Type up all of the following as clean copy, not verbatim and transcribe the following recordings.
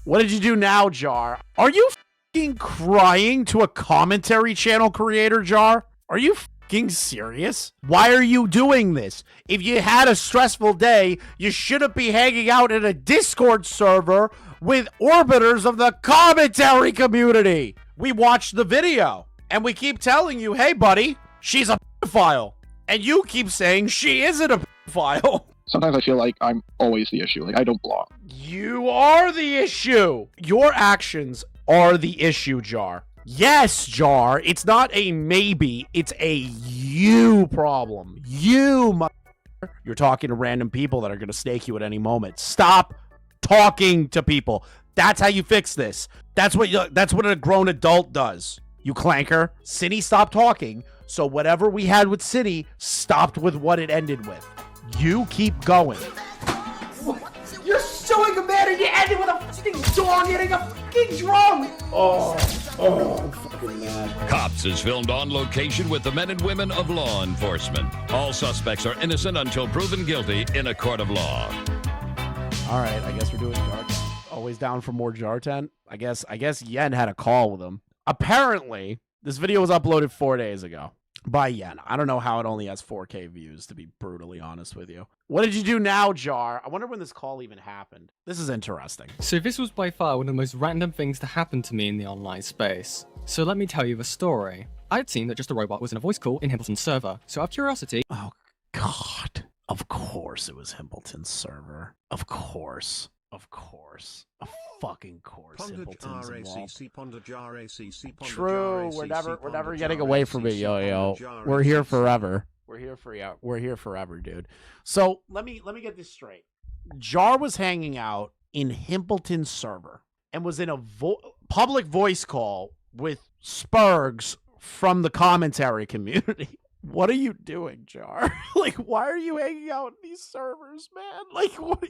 What did you do now, Jar? Are you fucking crying to a commentary channel creator, Jar? Are you fucking serious? Why are you doing this? If you had a stressful day, you shouldn't be hanging out in a Discord server with orbiters of the commentary community. We watched the video and we keep telling you, hey buddy, she's a pedophile. And you keep saying she isn't a pedophile. Sometimes I feel like I'm always the issue. Like, I don't belong. You are the issue. Your actions are the issue, Jar. Yes, Jar. It's not a maybe. It's a you problem. You, you're talking to random people that are going to snake you at any moment. Stop talking to people. That's how you fix this. That's what a grown adult does. You clanker. Cindy stopped talking. So whatever we had with Cindy stopped with what it ended with. You keep going. You're suing a man and you ended with a fucking dog hitting a fucking drum! Oh, I'm fucking mad. Cops is filmed on location with the men and women of law enforcement. All suspects are innocent until proven guilty in a court of law. All right, I guess we're doing Jar Tent. Always down for more Jar Tent. I guess Yen had a call with him. Apparently, this video was uploaded 4 days ago by Yen. I don't know how it only has 4K views, to be brutally honest with you. What did you do now, Jar? I wonder when this call even happened. This is interesting. So this was by far one of the most random things to happen to me in the online space. So let me tell you the story. I had seen that Just a Robot was in a voice call in Himpleton's server, so out of curiosity... Oh, God. Of course it was Himpleton's server. Of course. Of course. Of fucking course. Himpleton's involved. True. We're never getting away from it, yo. We're here forever. We're here forever, dude. So let me get this straight. Jar was hanging out in Himpleton's server and was in a public voice call with Spurgs from the commentary community. What are you doing, Jar? Like, why are you hanging out in these servers, man? Like, what?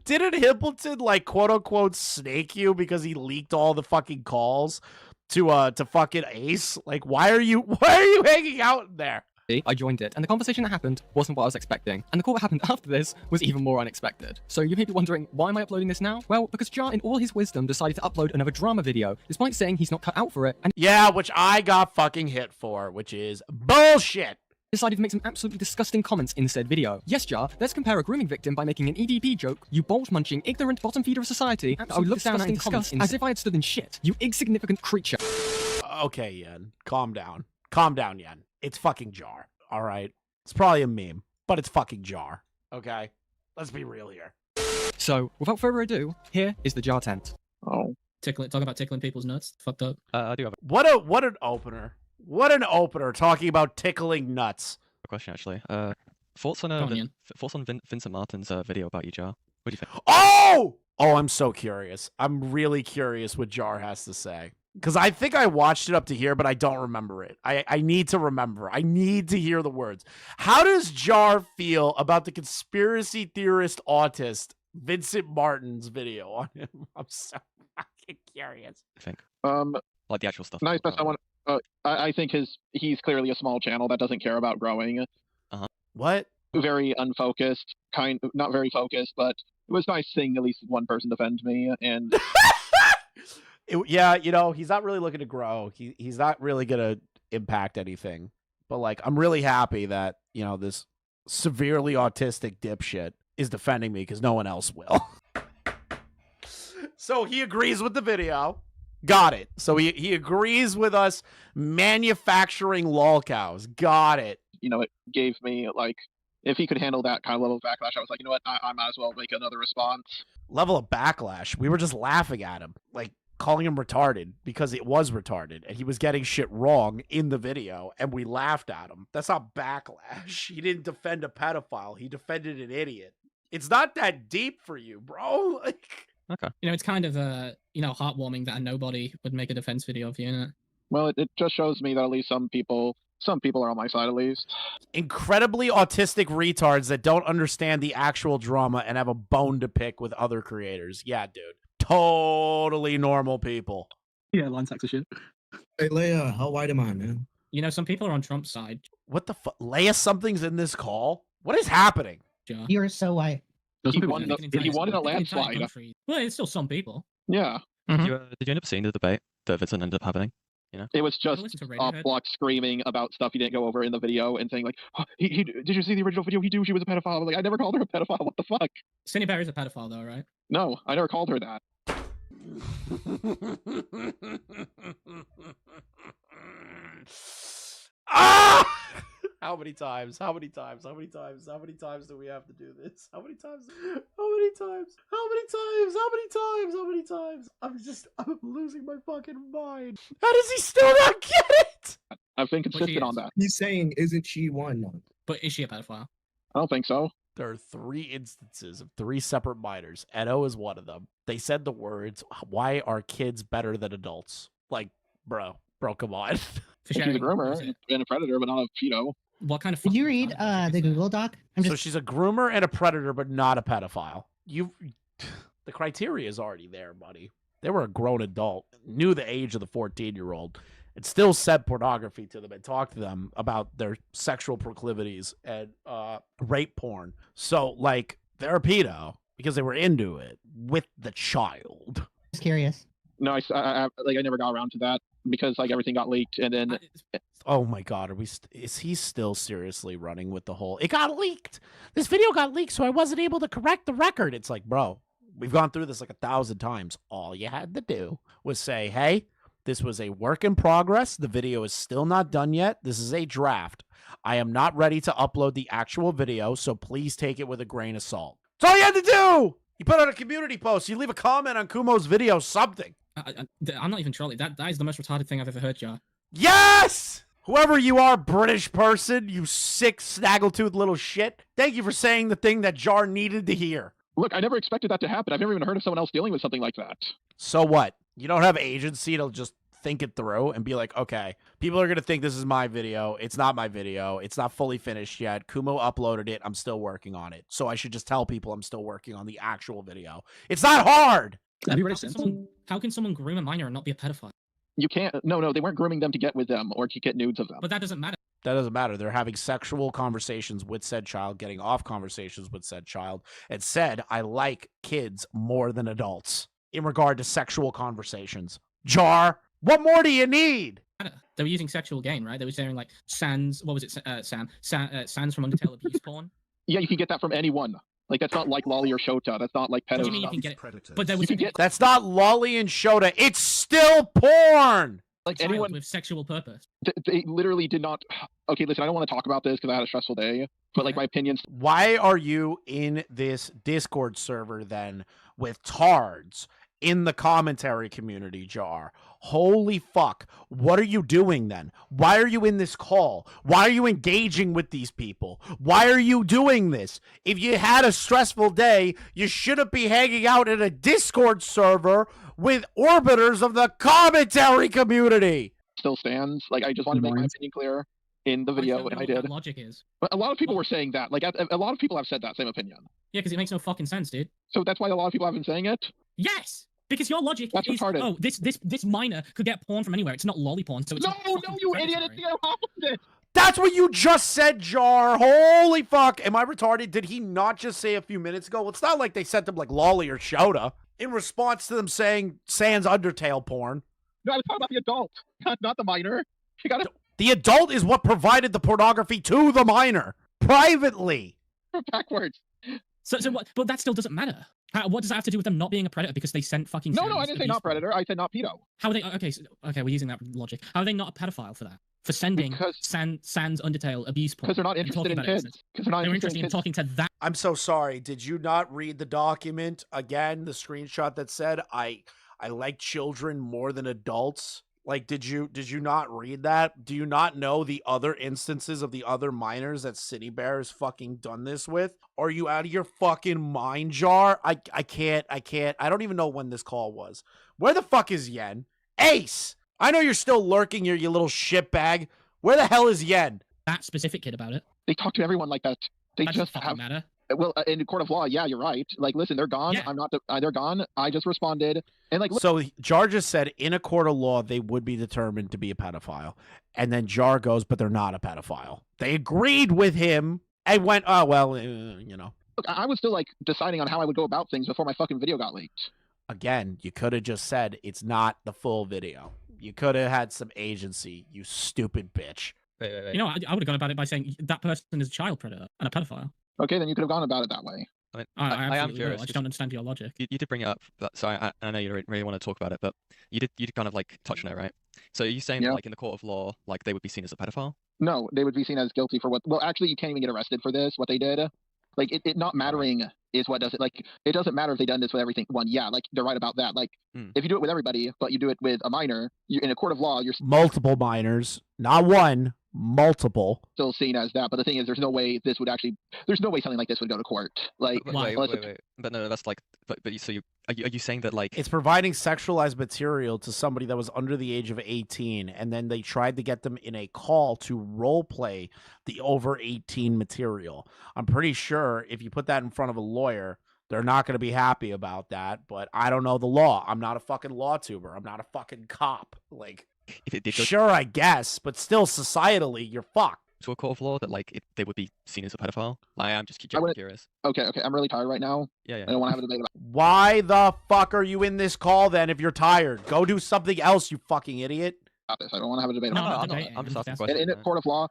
Didn't Himpleton, like, quote unquote snake you because he leaked all the fucking calls to fucking Ace? Like, why are you hanging out in there? I joined it, and the conversation that happened wasn't what I was expecting, and the call that happened after this was even more unexpected. So you may be wondering, why am I uploading this now? Well, because Jar, in all his wisdom, decided to upload another drama video, despite saying he's not cut out for it, and yeah, which I got fucking hit for, which is bullshit. Decided to make some absolutely disgusting comments in said video. Yes, Jar, let's compare a grooming victim by making an EDP joke, you bulge-munching, ignorant bottom feeder of society, and I would look down at comments as if I had stood in shit. You insignificant creature. Okay, Yen. Calm down. Calm down, Yen. It's fucking Jar. All right? It's probably a meme, but it's fucking Jar. Okay? Let's be real here. So, without further ado, here is the Jar Tent. Oh. Talk about tickling people's nuts. Fucked up. I do have What an opener. What an opener talking about tickling nuts. a question, actually. Thoughts on Vincent Martin's video about you, Jar? What do you think? Oh, I'm so curious. I'm really curious what Jar has to say. Because I think I watched it up to here, but I don't remember it. I need to remember. I need to hear the words. How does Jar feel about the conspiracy theorist autist Vincent Martin's video on him? I'm so fucking curious. I think. Like the actual stuff. Nice, but I think he's clearly a small channel that doesn't care about growing. What? Very unfocused, not very focused, but it was nice seeing at least one person defend me. And yeah, you know, he's not really looking to grow. He's not really gonna impact anything. But like, I'm really happy that, you know, this severely autistic dipshit is defending me because no one else will. So he agrees with the video. Got it. So he agrees with us manufacturing lolcows. Got it. You know, it gave me, like, if he could handle that kind of level of backlash, I was like, you know what, I might as well make another response. Level of backlash. We were just laughing at him, like calling him retarded because it was retarded and he was getting shit wrong in the video and we laughed at him. That's not backlash. He didn't defend a pedophile. He defended an idiot. It's not that deep for you, bro. Like, okay. You know, it's kind of heartwarming that a nobody would make a defense video of you, isn't it? Well, it just shows me that at least some people are on my side, at least. Incredibly autistic retards that don't understand the actual drama and have a bone to pick with other creators. Yeah, dude. Totally normal people. Yeah, line sacks of shit. Hey, Leia, how wide am I, man? You know, some people are on Trump's side. What the fuck? Leia, something's in this call? What is happening? Jar. You're so white. He won in a landslide. Well, it's still some people. Yeah. Mm-hmm. Did you end up seeing the debate that Vincent ended up having? You know? It was just Block screaming about stuff he didn't go over in the video and saying like, oh, did you see the original video? He knew she was a pedophile. I was like, I never called her a pedophile. What the fuck? Cindy Barry's a pedophile though, right? No, I never called her that. Ah! How many times? How many times? How many times? How many times do we have to do this? How many times? How many times? How many times? How many times? How many times? I'm losing my fucking mind. How does he still not get it? I've been consistent on that. He's saying, isn't she one? But is she a pedophile? I don't think so. There are 3 instances of 3 separate minors. Edo is one of them. They said the words, "Why are kids better than adults?" Like, bro, come on. She's a groomer and a predator, but not a pedo. What kind of? Did you read the Google Doc? So she's a groomer and a predator, but not a pedophile. The criteria is already there, buddy. They were a grown adult, knew the age of the 14-year-old, and still sent pornography to them and talked to them about their sexual proclivities and rape porn. So, like, they're a pedo because they were into it with the child. Just curious. No, I never got around to that because like everything got leaked and then. Oh my God, is he still seriously running with the whole? It got leaked. This video got leaked, so I wasn't able to correct the record. It's like, bro, we've gone through this like 1,000 times. All you had to do was say, hey, this was a work in progress. The video is still not done yet. This is a draft. I am not ready to upload the actual video, so please take it with a grain of salt. That's all you had to do. You put out a community post. You leave a comment on Kumo's video, something. I'm not even trolling. That is the most retarded thing I've ever heard, Jar. Yes! Whoever you are, British person, you sick, snaggletooth little shit. Thank you for saying the thing that Jar needed to hear. Look, I never expected that to happen. I've never even heard of someone else dealing with something like that. So what? You don't have agency to just think it through and be like, okay, people are going to think this is my video. It's not my video. It's not fully finished yet. Kumo uploaded it. I'm still working on it. So I should just tell people I'm still working on the actual video. It's not hard. How can someone groom a minor and not be a pedophile? You can't. No, they weren't grooming them to get with them or to get nudes of them. But that doesn't matter. That doesn't matter. They're having sexual conversations with said child, getting off conversations with said child, and said, I like kids more than adults in regard to sexual conversations. Jar, what more do you need? They were using sexual gain, right? They were saying like Sans, what was it, Sam? Sans from Undertale abuse porn? Yeah, you can get that from anyone. Like, that's not like Lolly or Shota. That's not like pedo What do you mean stuff. you can get it? But there was That's not Lolly and Shota. It's still porn! Like anyone with sexual purpose. They literally did not. Okay, listen, I don't want to talk about this because I had a stressful day. But like my opinions. Why are you in this Discord server then with tards in the commentary community, Jar? Holy fuck. What are you doing then? Why are you in this call? Why are you engaging with these people? Why are you doing this? If you had a stressful day, you shouldn't be hanging out in a Discord server with orbiters of the commentary community. Still stands. Like, I just want to make my opinion clear in the video, and I did. Logic is. But a lot of people were saying that. Like, a lot of people have said that same opinion. Yeah, because it makes no fucking sense, dude. So that's why a lot of people have been saying it? Yes! Because your logic That's is, retarded. oh, this minor could get porn from anywhere. It's not lolly porn, so it's No, you idiot! It's the opposite! That's what you just said, Jar. Holy fuck. Am I retarded? Did he not just say a few minutes ago? Well, it's not like they sent them like Lolly or Shota in response to them saying Sans Undertale porn. No, I was talking about the adult, not the minor. You gotta... The adult is what provided the pornography to the minor privately. Backwards. So what? But that still doesn't matter. What does that have to do with them not being a predator because they sent fucking? No, I didn't say not predator. I said not pedo. How are they? Okay, we're using that logic. How are they not a pedophile for that? For sending Sans Undertale abuse porn? Because they're not interested in kids. Because they're not interested in talking to that. I'm so sorry. Did you not read the document again? The screenshot that said I like children more than adults. Like, did you not read that? Do you not know the other instances of the other minors that City Bear has fucking done this with? Are you out of your fucking mind, Jar? I can't. I don't even know when this call was. Where the fuck is Yen? Ace! I know you're still lurking, you little shitbag. Where the hell is Yen? That specific kid about it. They talk to everyone like that. They that just have matter. Well, in the court of law, yeah, you're right. Like, listen, they're gone. Yeah. I'm not. They're gone. I just responded, and like. So Jar just said in a court of law they would be determined to be a pedophile, and then Jar goes, but they're not a pedophile. They agreed with him and went, oh well, you know. look, I was still like deciding on how I would go about things before my fucking video got leaked. Again, you could have just said it's not the full video. You could have had some agency, you stupid bitch. Wait. You know, I would have gone about it by saying that person is a child predator and a pedophile. Okay, then you could have gone about it that way. I mean, I am curious. I just don't understand your logic. You did bring it up, but so I know you don't really want to talk about it, but you did kind of like touch on it, right? So are you saying that like in the court of law, like they would be seen as a pedophile? No, they would be seen as guilty for what? Well, actually, you can't even get arrested for this. What they did, like it not mattering is what does it. Like it doesn't matter if they done this with everything. One, yeah, like they're right about that. Like if you do it with everybody, but you do it with a minor, in a court of law, you're multiple minors, not one, multiple. Still seen as that. But the thing is, there's no way something like this would go to court. Like wait. But no, that's like, but so are you saying that like it's providing sexualized material to somebody that was under the age of 18, and then they tried to get them in a call to role play the over 18 material. I'm pretty sure if you put that in front of a lawyer, they're not going to be happy about that. But I don't know the law. I'm not a fucking law tuber. I'm not a fucking cop. Like, sure, I guess, but still, societally, you're fucked. To a court of law that like they would be seen as a pedophile? I am just curious. Okay, I'm really tired right now. Yeah. I don't want to have a debate about it. Why the fuck are you in this call then if you're tired? Go do something else, you fucking idiot. I don't want to have a debate about it. I'm just asking questions. In a court of law,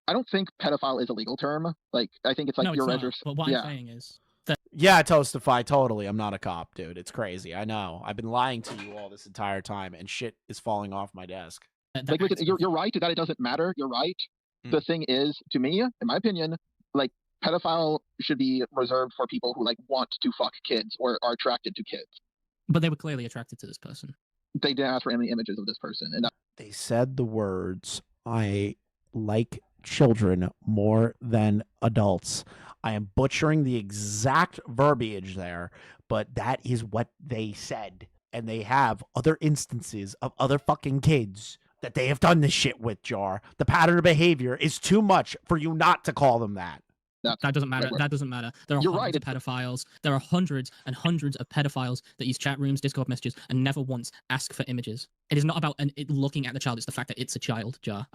I don't think pedophile is a legal term. Like, I think it's like your register. But what I'm saying is that yeah, Toastify, totally. I'm not a cop, dude. It's crazy. I know. I've been lying to you all this entire time, and shit is falling off my desk. Like, you're right that it doesn't matter. You're right. The thing is, to me, in my opinion, like pedophile should be reserved for people who like want to fuck kids or are attracted to kids. But they were clearly attracted to this person. They didn't ask for any images of this person, and they said the words, "I like children more than adults." I am butchering the exact verbiage there, but that is what they said. And they have other instances of other fucking kids that they have done this shit with, Jar. The pattern of behavior is too much for you not to call them that. That doesn't matter. That doesn't matter. There are hundreds of pedophiles. There are hundreds and hundreds of pedophiles that use chat rooms, Discord messages, and never once ask for images. It is not about looking at the child. It's the fact that it's a child, Jar.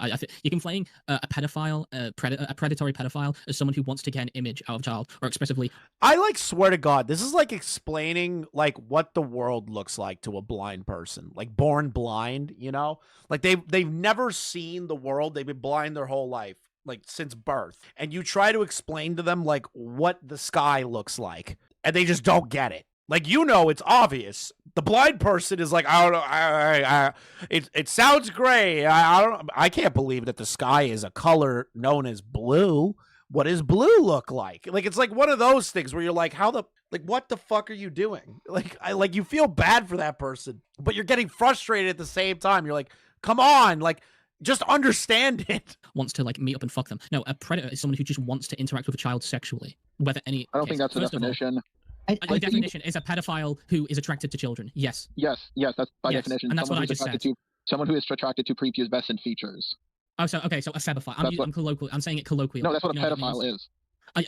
You can playing a pedophile, a predatory pedophile, as someone who wants to get an image out of a child, or expressively. I like swear to God, this is like explaining like what the world looks like to a blind person, like born blind. You know, like they've never seen the world. They've been blind their whole life. Like since birth, and you try to explain to them like what the sky looks like, and they just don't get it. Like, you know, it's obvious. The blind person is like, I don't know, it sounds gray. I can't believe that the sky is a color known as blue. What does blue look like? Like, it's like one of those things where you're like, what the fuck are you doing? Like you feel bad for that person, but you're getting frustrated at the same time. You're like, come on, like, just understand it. Wants to like meet up and fuck them. No, a predator is someone who just wants to interact with a child sexually. Whether any. I don't think that's the definition. The definition is a pedophile who is attracted to children. Yes. Yes, that's by definition. And that's what I just said. Someone who is attracted to prepubescent features. Oh, so a febophile. I'm saying it colloquially. No, that's what a pedophile is.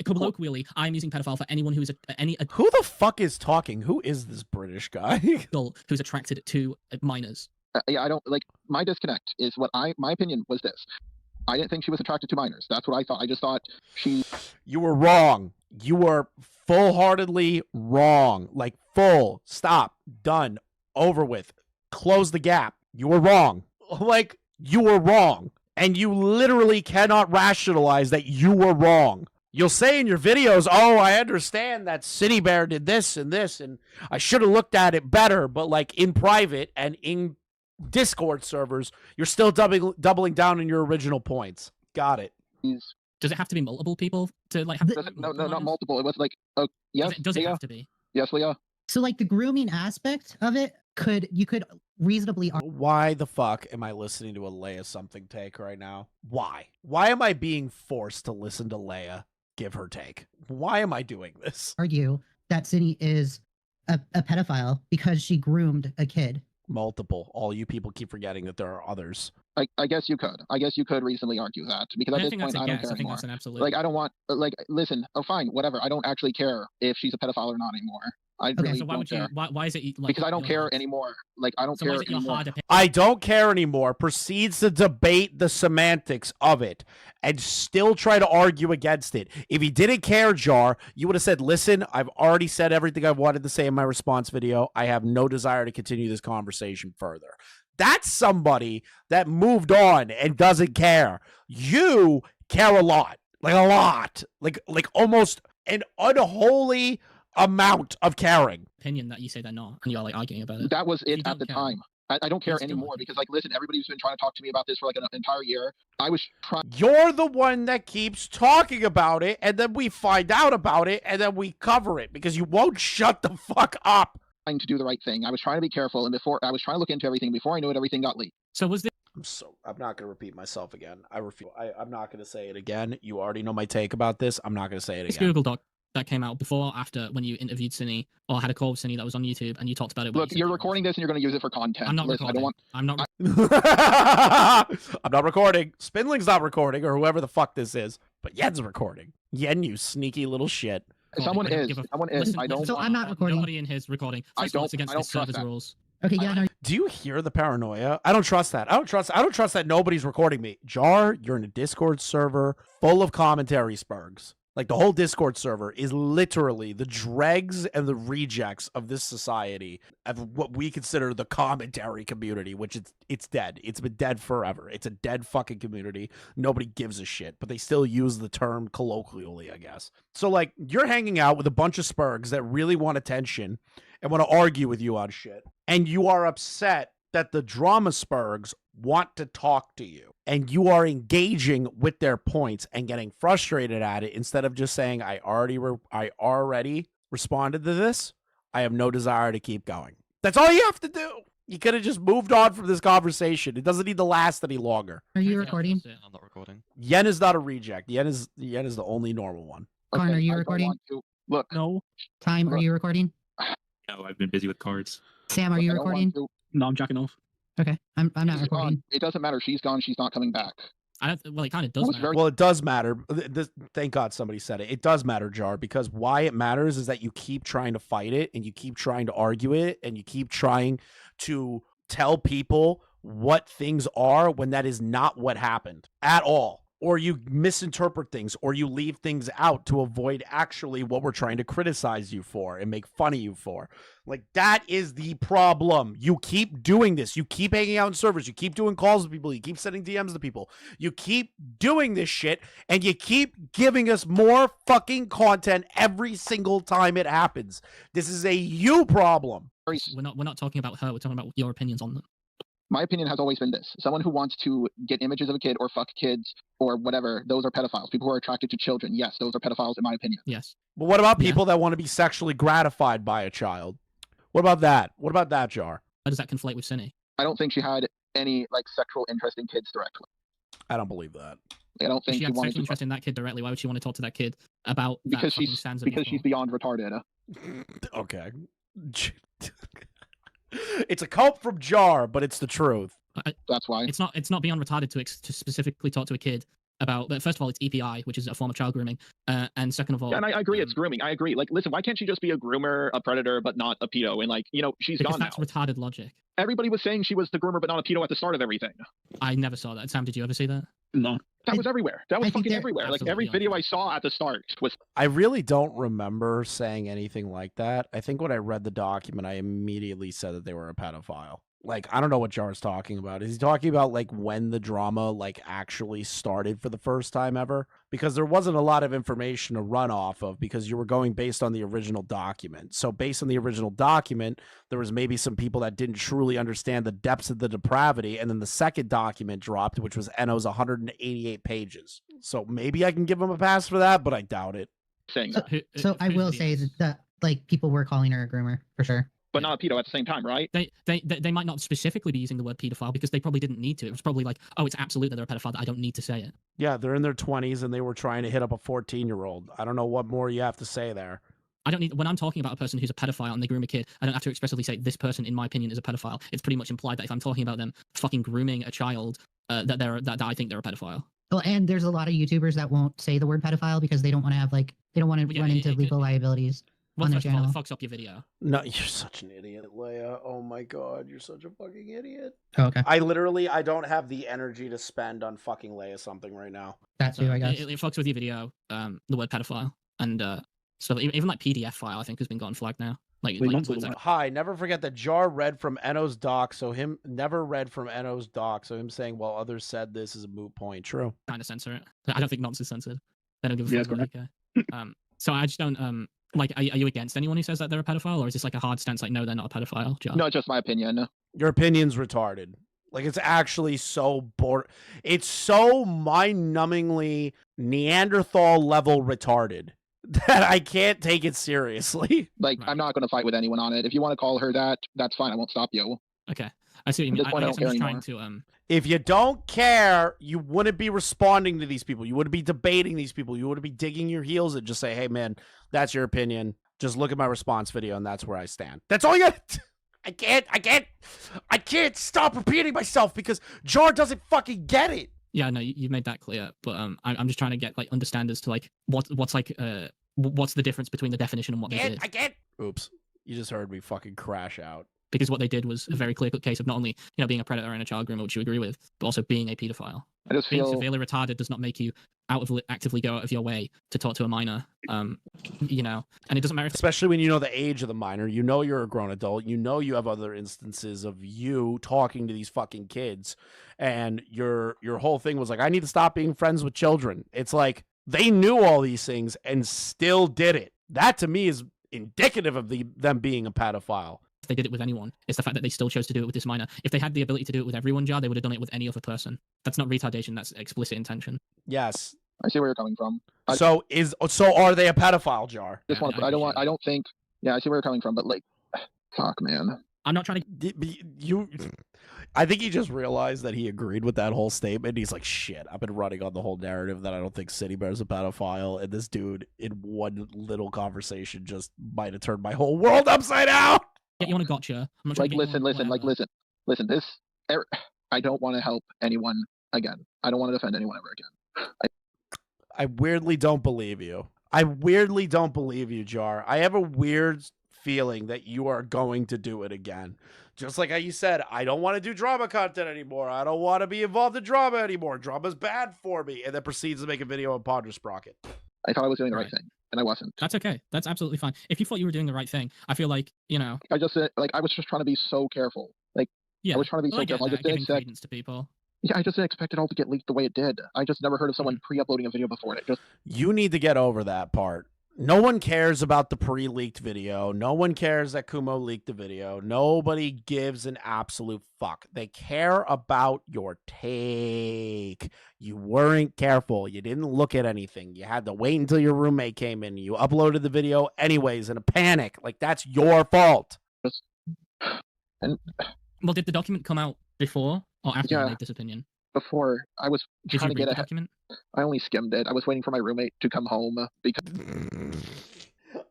Colloquially, I'm using pedophile for anyone who is Who the fuck is talking? Who is this British guy? Who's attracted to minors. I don't like my disconnect is my opinion was this. I didn't think she was attracted to minors. That's what I thought. I just thought You were wrong. You were full-heartedly wrong. Like full. Stop. Done. Over with. Close the gap. You were wrong. Like you were wrong. And you literally cannot rationalize that you were wrong. You'll say in your videos, oh, I understand that City Bear did this, and I should have looked at it better, but like in private and in Discord servers, you're still doubling down on your original points. Got it. Does it have to be multiple people to like have no, not multiple. It was like yes. Does it have to be? Yes, Leah. So like the grooming aspect of it you could reasonably Why the fuck am I listening to a Leia something take right now? Why am I being forced to listen to Leia give her take? Why am I doing this? argue that City is a pedophile because she groomed a kid. Multiple. All you people keep forgetting that there are others. I guess you could. I guess you could reasonably argue that because at this point I don't care anymore. That's an absolute. Like I don't want. Like listen. Oh, fine. Whatever. I don't actually care if she's a pedophile or not anymore. I Okay, really so why don't would you? care. Why is it like? Because I don't your care hard- anymore. Like I don't So why care is it your anymore. hard opinion? I don't care anymore. Proceeds to debate the semantics of it and still try to argue against it. If he didn't care, Jar, you would have said, listen, I've already said everything I wanted to say in my response video. I have no desire to continue this conversation further. That's somebody that moved on and doesn't care. You care a lot. Like a lot. Like almost an unholy amount of caring. Opinion that you say they're not, and you're like arguing about it. That was You it don't at the care. time. I don't care still anymore don't. because, like, listen, everybody's been trying to talk to me about this for like an entire year. I was trying You're the one that keeps talking about it, and then we find out about it, and then we cover it because you won't shut the fuck up. to do the right thing. I was trying to be careful, and before I was trying to look into everything. Before I knew it, everything got leaked. So was this? I'm not going to repeat myself again. I refuse. I'm not going to say it again. You already know my take about this. I'm not going to say it This again. Google Doc that came out before or after when you interviewed Cine or had a call with Cine that was on YouTube and you talked about it. Look, you're recording this and you're going to use it for content. I'm not Listen, recording. I'm not. I'm not recording. Spindling's not recording, or whoever the fuck this is. But Yen's recording. Yen, you sneaky little shit. Someone I don't is. give a- Someone is. Listen, I don't. So I'm not recording. Nobody in his recording. First of all, it's against I don't the trust server's that. rules. Okay, yeah, no, Do you hear the paranoia? I don't trust that. I don't trust that nobody's recording me. Jar, you're in a Discord server full of commentary spurgs. Like the whole Discord server is literally the dregs and the rejects of this society of what we consider the commentary community, which it's dead. It's been dead forever. It's a dead fucking community. Nobody gives a shit, but they still use the term colloquially, I guess. So like you're hanging out with a bunch of spurgs that really want attention and want to argue with you on shit. And you are upset that the drama spurgs want to talk to you and you are engaging with their points and getting frustrated at it instead of just saying, I already responded to this. I have no desire to keep going. That's all you have to do. You could have just moved on from this conversation. It doesn't need to last any longer. Are you Yeah, recording? that's it, I'm not recording. Yen is not a reject. Yen is the only normal one. Karn, are you I don't recording? want to. Look. No. Time, are Look. you recording? No, I've been busy with cards. Sam, are look, you I don't want recording? to. No, I'm jacking off. Okay, I'm not She's recording. gone. It doesn't matter. She's gone. She's not coming back. Well, it kind of does That was matter. very- Well, it does matter. Thank God somebody said it. It does matter, Jar, because why it matters is that you keep trying to fight it and you keep trying to argue it and you keep trying to tell people what things are when that is not what happened at all. Or you misinterpret things or you leave things out to avoid actually what we're trying to criticize you for and make fun of you for. Like, that is the problem. You keep doing this. You keep hanging out in servers. You keep doing calls to people. You keep sending DMs to people. You keep doing this shit and you keep giving us more fucking content every single time it happens. This is a you problem. We're not talking about her. We're talking about your opinions on them. My opinion has always been this. Someone who wants to get images of a kid or fuck kids or whatever, those are pedophiles. People who are attracted to children, yes, those are pedophiles in my opinion. Yes. But what about Yeah. people that want to be sexually gratified by a child? What about that? What about that, Jar? How does that conflate with Cine? I don't think she had any like sexual interest in kids directly. I don't believe that. I don't If think she had wanted sexual to interest in that kid directly, why would she want to talk to that kid about that because fucking she's sands of because she's before? beyond retarded. Okay. It's a cult from Jar, but it's the truth. That's why. It's not beyond retarded to specifically talk to a kid about. But first of all, it's EPI, which is a form of child grooming, and second of all, Yeah, and I agree, it's grooming. I agree. Like, listen, why can't she just be a groomer, a predator, but not a pedo? And like, you know, she's because gone now. that's retarded logic. Everybody was saying she was the groomer, but not a pedo at the start of everything. I never saw that. Sam, did you ever see that? No. That was everywhere. That was I think fucking they're everywhere. Like absolutely every on video it. I saw at the start was. I really don't remember saying anything like that. I think when I read the document, I immediately said that they were a pedophile. Like, I don't know what Jar's talking about. Is he talking about, like, when the drama, like, actually started for the first time ever? Because there wasn't a lot of information to run off of because you were going based on the original document. So based on the original document, there was maybe some people that didn't truly understand the depths of the depravity. And then the second document dropped, which was Eno's 188 pages. So maybe I can give him a pass for that, but I doubt it. Saying So, that. so I will say that like people were calling her a groomer for sure. But not a pedo at the same time, right? They might not specifically be using the word pedophile because they probably didn't need to. It was probably like, oh, it's absolute that they're a pedophile. That I don't need to say it. Yeah, they're in their 20s and they were trying to hit up a 14-year-old. I don't know what more you have to say there. I don't need when I'm talking about a person who's a pedophile and they groom a kid. I don't have to expressly say this person, in my opinion, is a pedophile. It's pretty much implied that if I'm talking about them fucking grooming a child, that I think they're a pedophile. Well, and there's a lot of YouTubers that won't say the word pedophile because they don't want to have like they don't want to Yeah, run into it legal liabilities. Well, on the first of all, it channel. fucks up your video. No, you're such an idiot, Leia. Oh my god, you're such a fucking idiot. Oh, okay. I don't have the energy to spend on fucking Leia something right now. That too, I guess. It fucks with your video, the word pedophile, and stuff. Even like PDF file, I think, has been gotten flagged now. Hi, never forget that Jar read from Eno's doc, so him saying, well, others said this is a moot point. True. Kind of censor it. I don't think nonce is censored. They don't give a fuck. Okay. So I just don't like. Are you against anyone who says that they're a pedophile, or is this like a hard stance? Like, no, they're not a pedophile. Jar? No, it's just my opinion. Your opinion's retarded. Like, it's actually so it's so mind-numbingly Neanderthal level retarded that I can't take it seriously. Like, I'm not going to fight with anyone on it. If you want to call her that, that's fine. I won't stop you. Okay. I see what you mean. I guess I'm just trying to If you don't care, you wouldn't be responding to these people. You wouldn't be debating these people. You wouldn't be digging your heels and just say, hey, man, that's your opinion. Just look at my response video, and that's where I stand. That's all you got. I can't stop repeating myself because Jar doesn't fucking get it. Yeah, no, you made that clear. But I'm just trying to get understand as to what's the difference between the definition and what they did. Oops, you just heard me fucking crash out. Because what they did was a very clear-cut case of not only being a predator and a child groomer, which you agree with, but also being a pedophile. I just being feel severely retarded does not make you actively go out of your way to talk to a minor. And it doesn't matter. Especially when you know the age of the minor, you know you're a grown adult, you know you have other instances of you talking to these fucking kids, and your whole thing was like, I need to stop being friends with children. It's like they knew all these things and still did it. That to me is indicative of them being a pedophile. If they did it with anyone, it's the fact that they still chose to do it with this minor. If they had the ability to do it with everyone, Jar, they would have done it with any other person. That's not retardation, that's explicit intention. Yes. I see where you're coming from. So are they a pedophile, Jar? I don't think. Yeah, I see where you're coming from, but like, fuck, man. I'm not trying to. I think he just realized that he agreed with that whole statement. He's like, shit, I've been running on the whole narrative that I don't think City Bear's a pedophile, and this dude in one little conversation just might have turned my whole world upside down. Get you on a gotcha. I'm not like, listen. This, I don't want to help anyone again. I don't want to defend anyone ever again. I weirdly don't believe you. Jar. I have a weird feeling that you are going to do it again. Just like how you said, I don't want to do drama content anymore. I don't want to be involved in drama anymore. Drama's bad for me. And then proceeds to make a video on Ponder Sprocket. I thought I was doing the right thing, and I wasn't. That's okay. That's absolutely fine. If you thought you were doing the right thing, I feel like, I was just trying to be so careful. I was trying to be so careful. I just didn't expect credence to people. Yeah, I just didn't expect it all to get leaked the way it did. I just never heard of someone pre-uploading a video before it. You need to get over that part. No one cares about the pre-leaked video. No one cares that Kumo leaked the video. Nobody gives an absolute fuck. They care about your take. You weren't careful. You didn't look at anything. You had to wait until your roommate came in. You uploaded the video anyways in a panic. Like, that's your fault. Well, did the document come out before or after you made this opinion? Before. I was trying to get a document. I only skimmed it. I was waiting for my roommate to come home because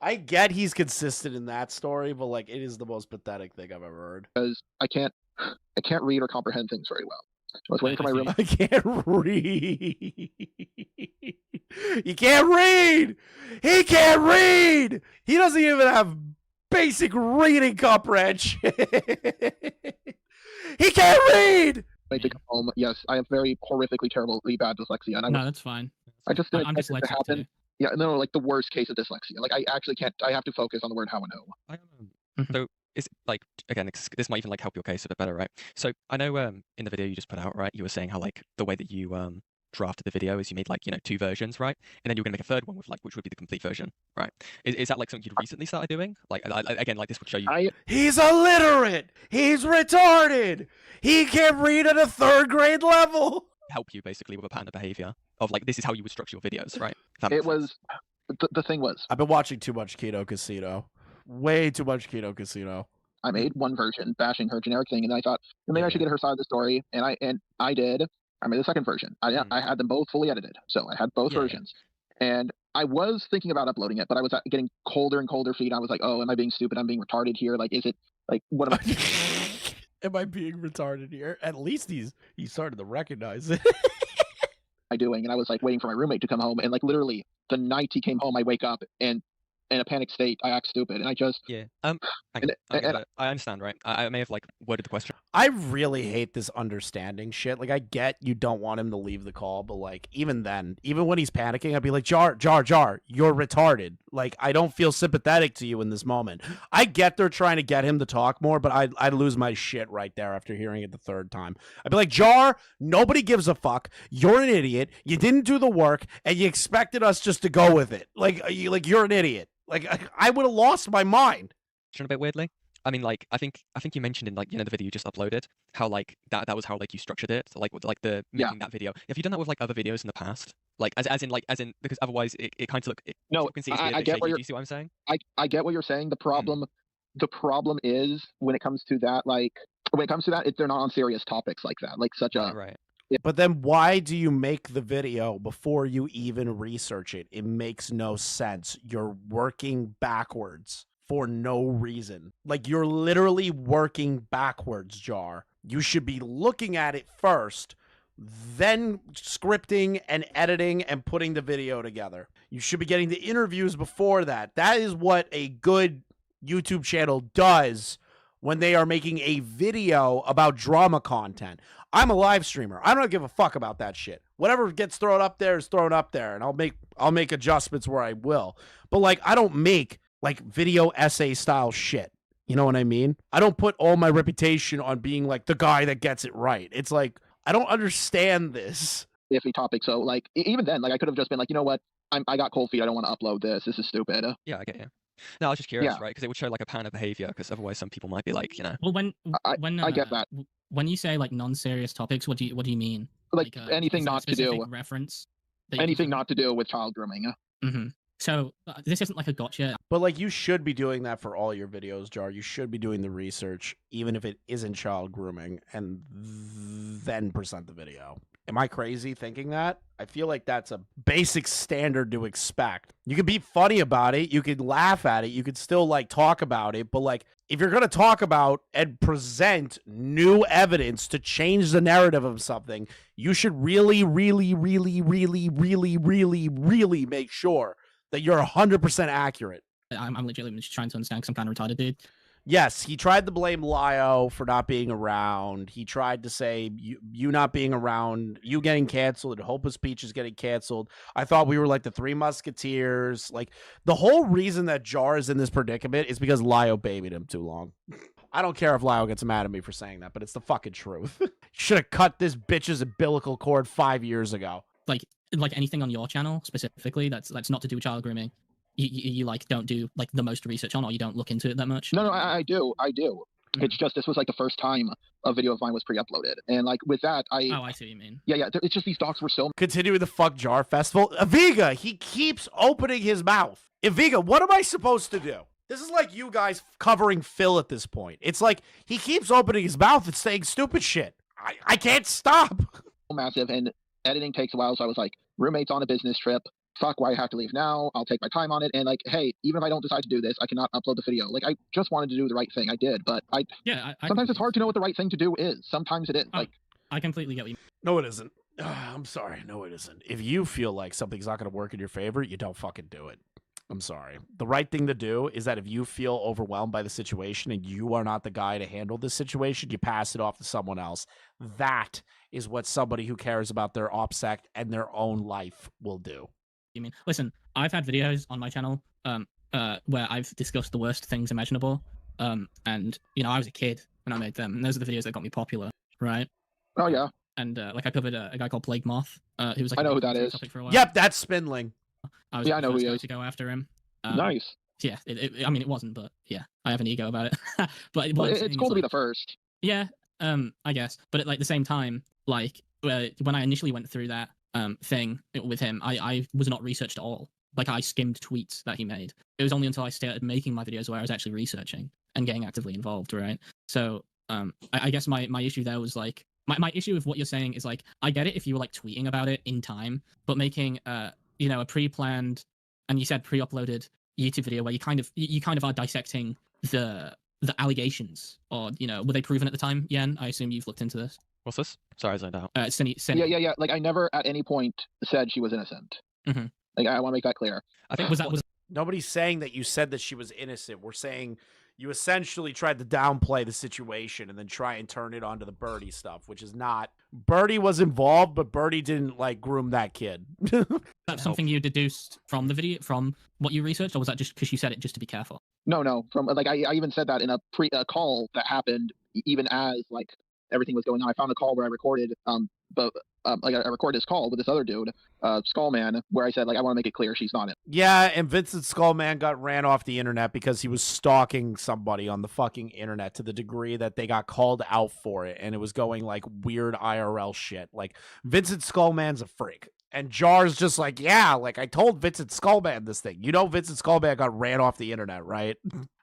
I get he's consistent in that story, but like, it is the most pathetic thing I've ever heard. Because I can't read or comprehend things very well. I was waiting for my roommate. I can't read. You can't read. He can't read. He doesn't even have basic reading comprehension. He can't read. To come home. Yes, I have very horrifically terribly bad dyslexia. And that's fine. I just didn't expect it to happen. Too. Yeah, no, like the worst case of dyslexia. Like, I actually can't. I have to focus on the word how I know. So is like, again, this might even like help your case a bit better, right? So I know in the video you just put out, right, you were saying how like the way that you drafted the video is you made like 2 versions, right? And then you're gonna make a third one with like which would be the complete version, right? Is that like something you'd recently started doing? Like again, like this would show you. He's illiterate. He's retarded. He can't read at a 3rd grade level. Help you basically with a pattern of behavior of like this is how you would structure your videos, right? It was the thing was I've been watching too much Keto Casino, way too much Keto Casino. I made one version bashing her generic thing, and I thought maybe I should get her side of the story, and I did. I made the second version. I had them both fully edited, so I had both versions. And I was thinking about uploading it, but I was getting colder and colder feet. I was like, oh, am I being stupid? I'm being retarded here. Like, is it like what am I? Am I being retarded here? At least he started to recognize it. I doing, and I was like waiting for my roommate to come home, and like literally the night he came home, I wake up and in a panic state, I act stupid, and I just yeah. I understand, right? I may have like worded the question. I really hate this understanding shit. Like, I get you don't want him to leave the call, but like, even then, even when he's panicking, I'd be like, Jar, you're retarded. Like, I don't feel sympathetic to you in this moment. I get they're trying to get him to talk more, but I'd lose my shit right there after hearing it the third time. I'd be like, Jar, nobody gives a fuck. You're an idiot. You didn't do the work, and you expected us just to go with it. Like you're an idiot. Like, I would have lost my mind. A bit weirdly. I mean, like, I think you mentioned in, like, the video you just uploaded how, like, that was how, like, you structured it, so, like, with, like, the making that video. Have you done that with, like, other videos in the past? Like, as in because otherwise it kind of look. No, I get what you see what I'm saying? I get what you're saying. The problem is when it comes to that, they're not on serious topics like that, like such a. Right. But then why do you make the video before you even research it? It makes no sense. You're working backwards for no reason. Like, you're literally working backwards, Jar. You should be looking at it first, then scripting and editing and putting the video together. You should be getting the interviews before that. That is what a good YouTube channel does when they are making a video about drama content. I'm a live streamer. I don't give a fuck about that shit. Whatever gets thrown up there is thrown up there, and I'll make adjustments where I will. But like, I don't make like video essay style shit. You know what I mean? I don't put all my reputation on being like the guy that gets it right. It's like, I don't understand this. Iffy topic. So like, even then, like, I could have just been like, you know what? I got cold feet. I don't want to upload this. This is stupid. Yeah, I get you. No, I was just curious, right? Because it would show like a pattern of behavior. Because otherwise, some people might be like, you know. Well, when I get that. When you say like non-serious topics, what do you mean? Like anything not to do reference. Anything not to do with child grooming. Mm-hmm. So this isn't like a gotcha. But like, you should be doing that for all your videos, Jar. You should be doing the research, even if it isn't child grooming, and then present the video. Am I crazy thinking that? I feel like that's a basic standard to expect. You could be funny about it. You could laugh at it. You could still like talk about it. But like, if you're going to talk about and present new evidence to change the narrative of something, you should really, really, really, really, really, really, really make sure that you're 100% accurate. I'm legitimately just trying to understand because I'm kind of retarded, dude. Yes, he tried to blame Lio for not being around. He tried to say you not being around, you getting canceled, and Hopeless Peach is getting canceled. I thought we were like the Three Musketeers. Like, the whole reason that Jar is in this predicament is because Lio babied him too long. I don't care if Lio gets mad at me for saying that, but it's the fucking truth. Should have cut this bitch's umbilical cord 5 years ago. Like anything on your channel specifically that's not to do with child grooming. You like don't do like the most research on, or you don't look into it that much? No, I do. Mm-hmm. It's just this was like the first time a video of mine was pre-uploaded, and like with that, I see what you mean. Yeah. It's just these docs were so. Continuing the fuck Jar festival. Aviga, he keeps opening his mouth. Aviga, what am I supposed to do? This is like you guys covering Phil at this point. It's like he keeps opening his mouth and saying stupid shit. I can't stop. Massive, and editing takes a while, so I was like, roommates on a business trip. Fuck, why I have to leave now? I'll take my time on it. And like, hey, even if I don't decide to do this, I cannot upload the video. Like, I just wanted to do the right thing. I did, but sometimes it's hard to know what the right thing to do is. Sometimes it is. Like, I completely get what you mean. No, it isn't. I'm sorry. No, it isn't. If you feel like something's not going to work in your favor, you don't fucking do it. I'm sorry. The right thing to do is that if you feel overwhelmed by the situation and you are not the guy to handle this situation, you pass it off to someone else. That is what somebody who cares about their OPSEC and their own life will do. You mean, listen, I've had videos on my channel where I've discussed the worst things imaginable, and you know, I was a kid when I made them, and those are the videos that got me popular, right? Oh yeah. And like I covered a guy called Plague Moth, who was like, I know who that is. For a while. Yep, that's Spindling. I know who he is. To go after him. Nice. Yeah, I mean, it wasn't, but yeah, I have an ego about it. but it's cool to be the first. Yeah, I guess. But at like the same time, like when I initially went through that thing with him, I was not researched at all. Like, I skimmed tweets that he made. It was only until I started making my videos where I was actually researching and getting actively involved, right? So I guess my issue there was like, my issue with what you're saying is like, I get it if you were like tweeting about it in time, but making you know, a pre-planned, and you said pre-uploaded YouTube video where you kind of are dissecting the allegations, or, you know, were they proven at the time? Yen, I assume you've looked into this. What's this? Sorry, I zoned out. Cindy. Yeah. Like, I never at any point said she was innocent. Mm-hmm. Like, I want to make that clear. I think Nobody's saying that you said that she was innocent. We're saying you essentially tried to downplay the situation and then try and turn it onto the Birdie stuff, which is not. Birdie was involved, but Birdie didn't like groom that kid. That's something you deduced from the video, from what you researched, or was that just because you said it just to be careful? No. From like I even said that in a call that happened even as like everything was going on. I found a call where I recorded like I recorded this call with this other dude, Skullman, where I said like I want to make it clear she's not it. Yeah, and Vincent Skullman got ran off the internet because he was stalking somebody on the fucking internet to the degree that they got called out for it, and it was going like weird IRL shit. Like Vincent Skullman's a freak. And Jar's just like, yeah, like I told Vincent Skullman this thing. You know Vincent Skullman got ran off the internet, right?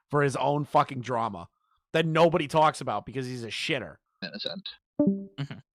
For his own fucking drama that nobody talks about because he's a shitter. Innocent.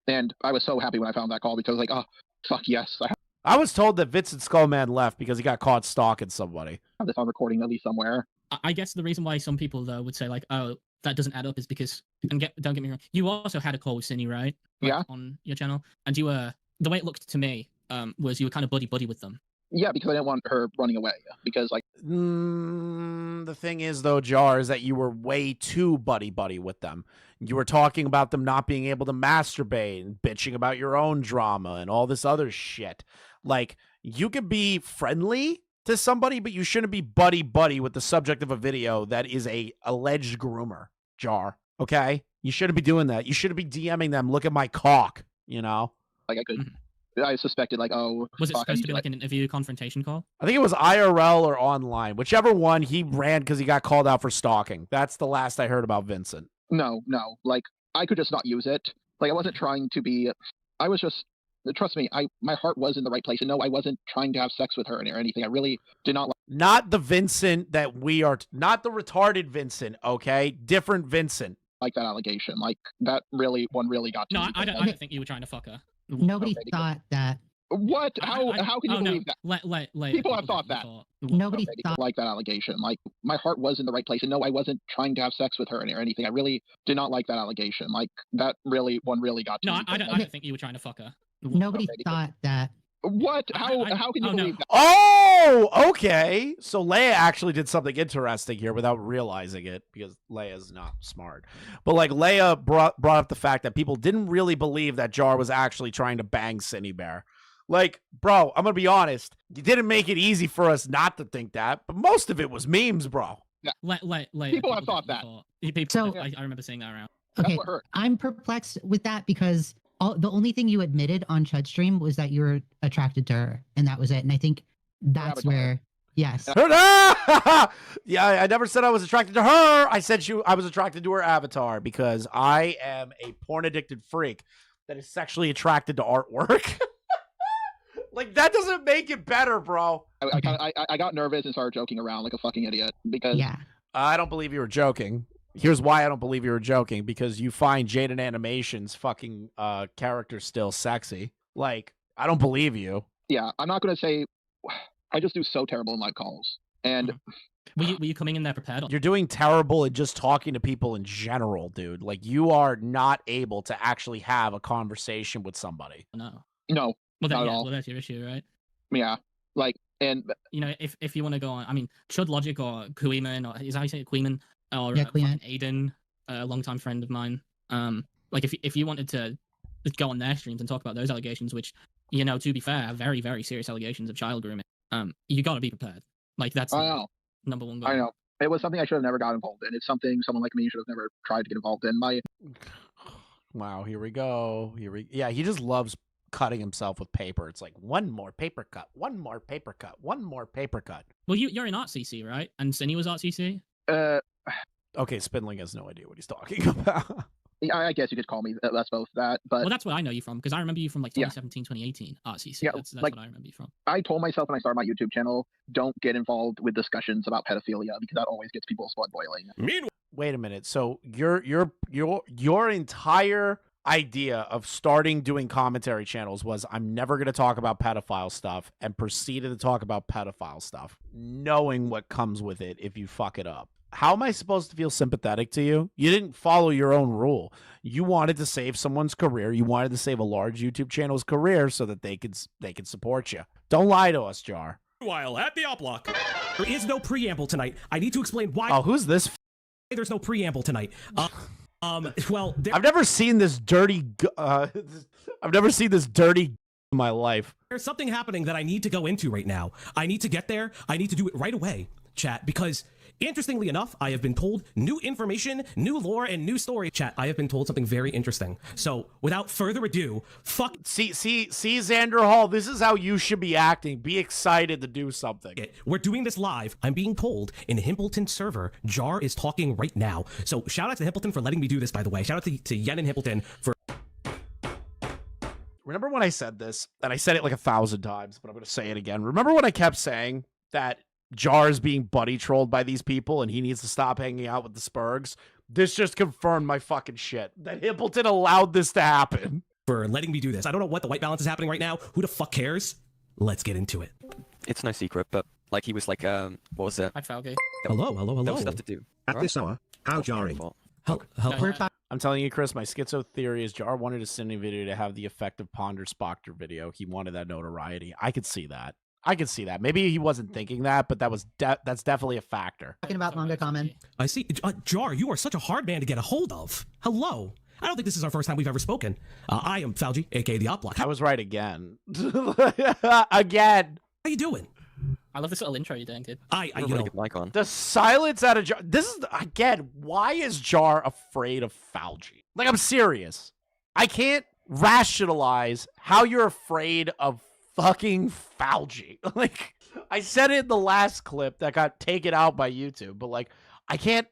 And I was so happy when I found that call because like, oh, fuck yes. I was told that Vincent Skullman left because he got caught stalking somebody. I have this on recording at least somewhere. I guess the reason why some people though would say like, oh, that doesn't add up is because, and don't get me wrong, you also had a call with Cindy, right? Like, yeah. On your channel, and you were, the way it looked to me, was you were kind of buddy with them. Yeah, because I didn't want her running away. Because like, the thing is though, Jar, is that you were way too buddy with them. You were talking about them not being able to masturbate and bitching about your own drama and all this other shit. Like, you could be friendly to somebody, but you shouldn't be buddy with the subject of a video that is a alleged groomer, Jar. Okay? You shouldn't be doing that. You shouldn't be DMing them, look at my cock, you know? Like I could. I suspected like, oh, was it supposed to be like an interview confrontation call? I think it was IRL or online, whichever one. He ran because he got called out for stalking. That's the last I heard about Vincent. No, like I could just not use it. Like I wasn't trying to be. I was just, trust me, my heart was in the right place, and no, I wasn't trying to have sex with her or anything. I really did not. Not the Vincent that we are. Not the retarded Vincent. Okay, different Vincent. Like that allegation, like that really got to me. No, I don't think you were trying to fuck her. Nobody thought that. What? How can you believe that? People have thought that. Nobody thought like that allegation. Like my heart was in the right place, and no, I wasn't trying to have sex with her or anything. I really did not like that allegation. Like that really got to me. No, I don't think you were trying to fuck her. Nobody thought that. What? How can you believe that? Oh, okay. So Leia actually did something interesting here without realizing it, because Leia's not smart. But like Leia brought up the fact that people didn't really believe that Jar was actually trying to bang Cindy Bear. Like, bro, I'm gonna be honest. You didn't make it easy for us not to think that, but most of it was memes, bro. Yeah. People have thought that. So I remember saying that around. Okay, I'm perplexed with that because the only thing you admitted on Chud's stream was that you were attracted to her, and that was it. And I think that's where, yes. Yeah, I never said I was attracted to her. I said I was attracted to her avatar because I am a porn-addicted freak that is sexually attracted to artwork. Like, that doesn't make it better, bro. I got nervous and started joking around like a fucking idiot because... Yeah. I don't believe you were joking. Here's why I don't believe you were joking, because you find Jaden Animation's fucking character still sexy. Like, I don't believe you. Yeah, I'm not going to say... I just do so terrible in live calls. And... Were you coming in there prepared? You're doing terrible at just talking to people in general, dude. Like, you are not able to actually have a conversation with somebody. No. No. Well, not at all. Well, that's your issue, right? Yeah. Like, and... You know, if you want to go on... I mean, Chud Logic or Kuiman, or is that how you say it? Kuiman? Or Aiden, a longtime friend of mine. Like, if you wanted to go on their streams and talk about those allegations, which, you know, to be fair, are very, very serious allegations of child grooming, you got to be prepared. Like, that's number one goal. I know. It was something I should have never got involved in. It's something someone like me should have never tried to get involved in. Wow, here we go. Yeah, he just loves cutting himself with paper. It's like, one more paper cut, one more paper cut, one more paper cut. Well, you're in Art CC, right? And Cindy was Art CC? Okay, Spindling has no idea what he's talking about. I guess you could call me that's both that, but... Well, that's what I know you from, because I remember you from, like, 2017, 2018, RCC. Yeah, that's like, what I remember you from. I told myself when I started my YouTube channel, don't get involved with discussions about pedophilia, because that always gets people's blood boiling. Meanwhile, wait a minute. So your entire idea of starting doing commentary channels was, I'm never going to talk about pedophile stuff, and proceeded to talk about pedophile stuff, knowing what comes with it if you fuck it up. How am I supposed to feel sympathetic to you? You didn't follow your own rule. You wanted to save someone's career. You wanted to save a large YouTube channel's career so that they could support you. Don't lie to us, Jar. While at the op block. There is no preamble tonight. I need to explain why. Oh, who's this? There's no preamble tonight. Well, I've never seen this dirty. I've never seen this dirty in my life. There's something happening that I need to go into right now. I need to get there. I need to do it right away, chat, because interestingly enough, I have been told new information, new lore, and new story. Chat, I have been told something very interesting. So, without further ado, See, Xander Hall, this is how you should be acting. Be excited to do something. We're doing this live. I'm being told in Himpleton server, Jar is talking right now. So, shout out to Himpleton for letting me do this, by the way. Shout out to Yen and Himpleton for... Remember when I said this? And I said it like 1,000 times, but I'm going to say it again. Remember when I kept saying that Jar is being buddy trolled by these people and he needs to stop hanging out with the Spurgs? This just confirmed my fucking shit. That Himpleton allowed this to happen. For letting me do this. I don't know what the white balance is happening right now. Who the fuck cares? Let's get into it. It's no secret, but like he was like, what was it? Hi, Falgi. Hello. There was stuff to do. At this hour, how jarring. I'm telling you, Chris, my schizo theory is Jar wanted a Cindy video to have the effect of Ponder Spockter video. He wanted that notoriety. I could see that. Maybe he wasn't thinking that, but that's definitely a factor. Talking about manga comment. I see. Jar, you are such a hard man to get a hold of. Hello. I don't think this is our first time we've ever spoken. I am Falgi, aka the Op Block. I was right again. Again. How you doing? I love this little intro you're doing, kid. You know, mic on. The silence out of Jar. This is, again, why is Jar afraid of Falgi? Like, I'm serious. I can't rationalize how you're afraid of fucking Falgi. Like, I said it in the last clip that got taken out by YouTube, but like, I can't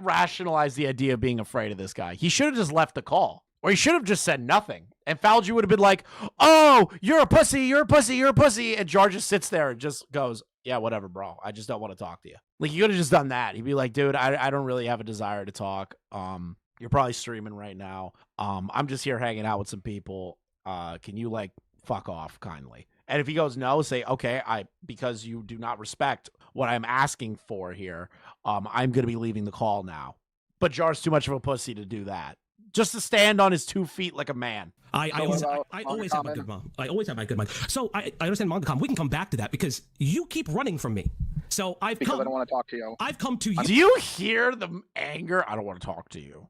rationalize the idea of being afraid of this guy. He should have just left the call. Or he should have just said nothing. And Falgi would have been like, oh, you're a pussy, you're a pussy, you're a pussy. And Jar just sits there and just goes, yeah, whatever, bro. I just don't want to talk to you. Like, you could have just done that. He'd be like, dude, I don't really have a desire to talk. You're probably streaming right now. I'm just here hanging out with some people. Can you, like, fuck off kindly? And if he goes no, say, okay, because you do not respect what I'm asking for here, I'm going to be leaving the call now. But Jar's too much of a pussy to do that. Just to stand on his 2 feet like a man. I always have my good mom. I always have my good mom. So I understand MangaCom. We can come back to that because you keep running from me. So I don't want to talk to you. I've come to you. Do you hear the anger? I don't want to talk to you.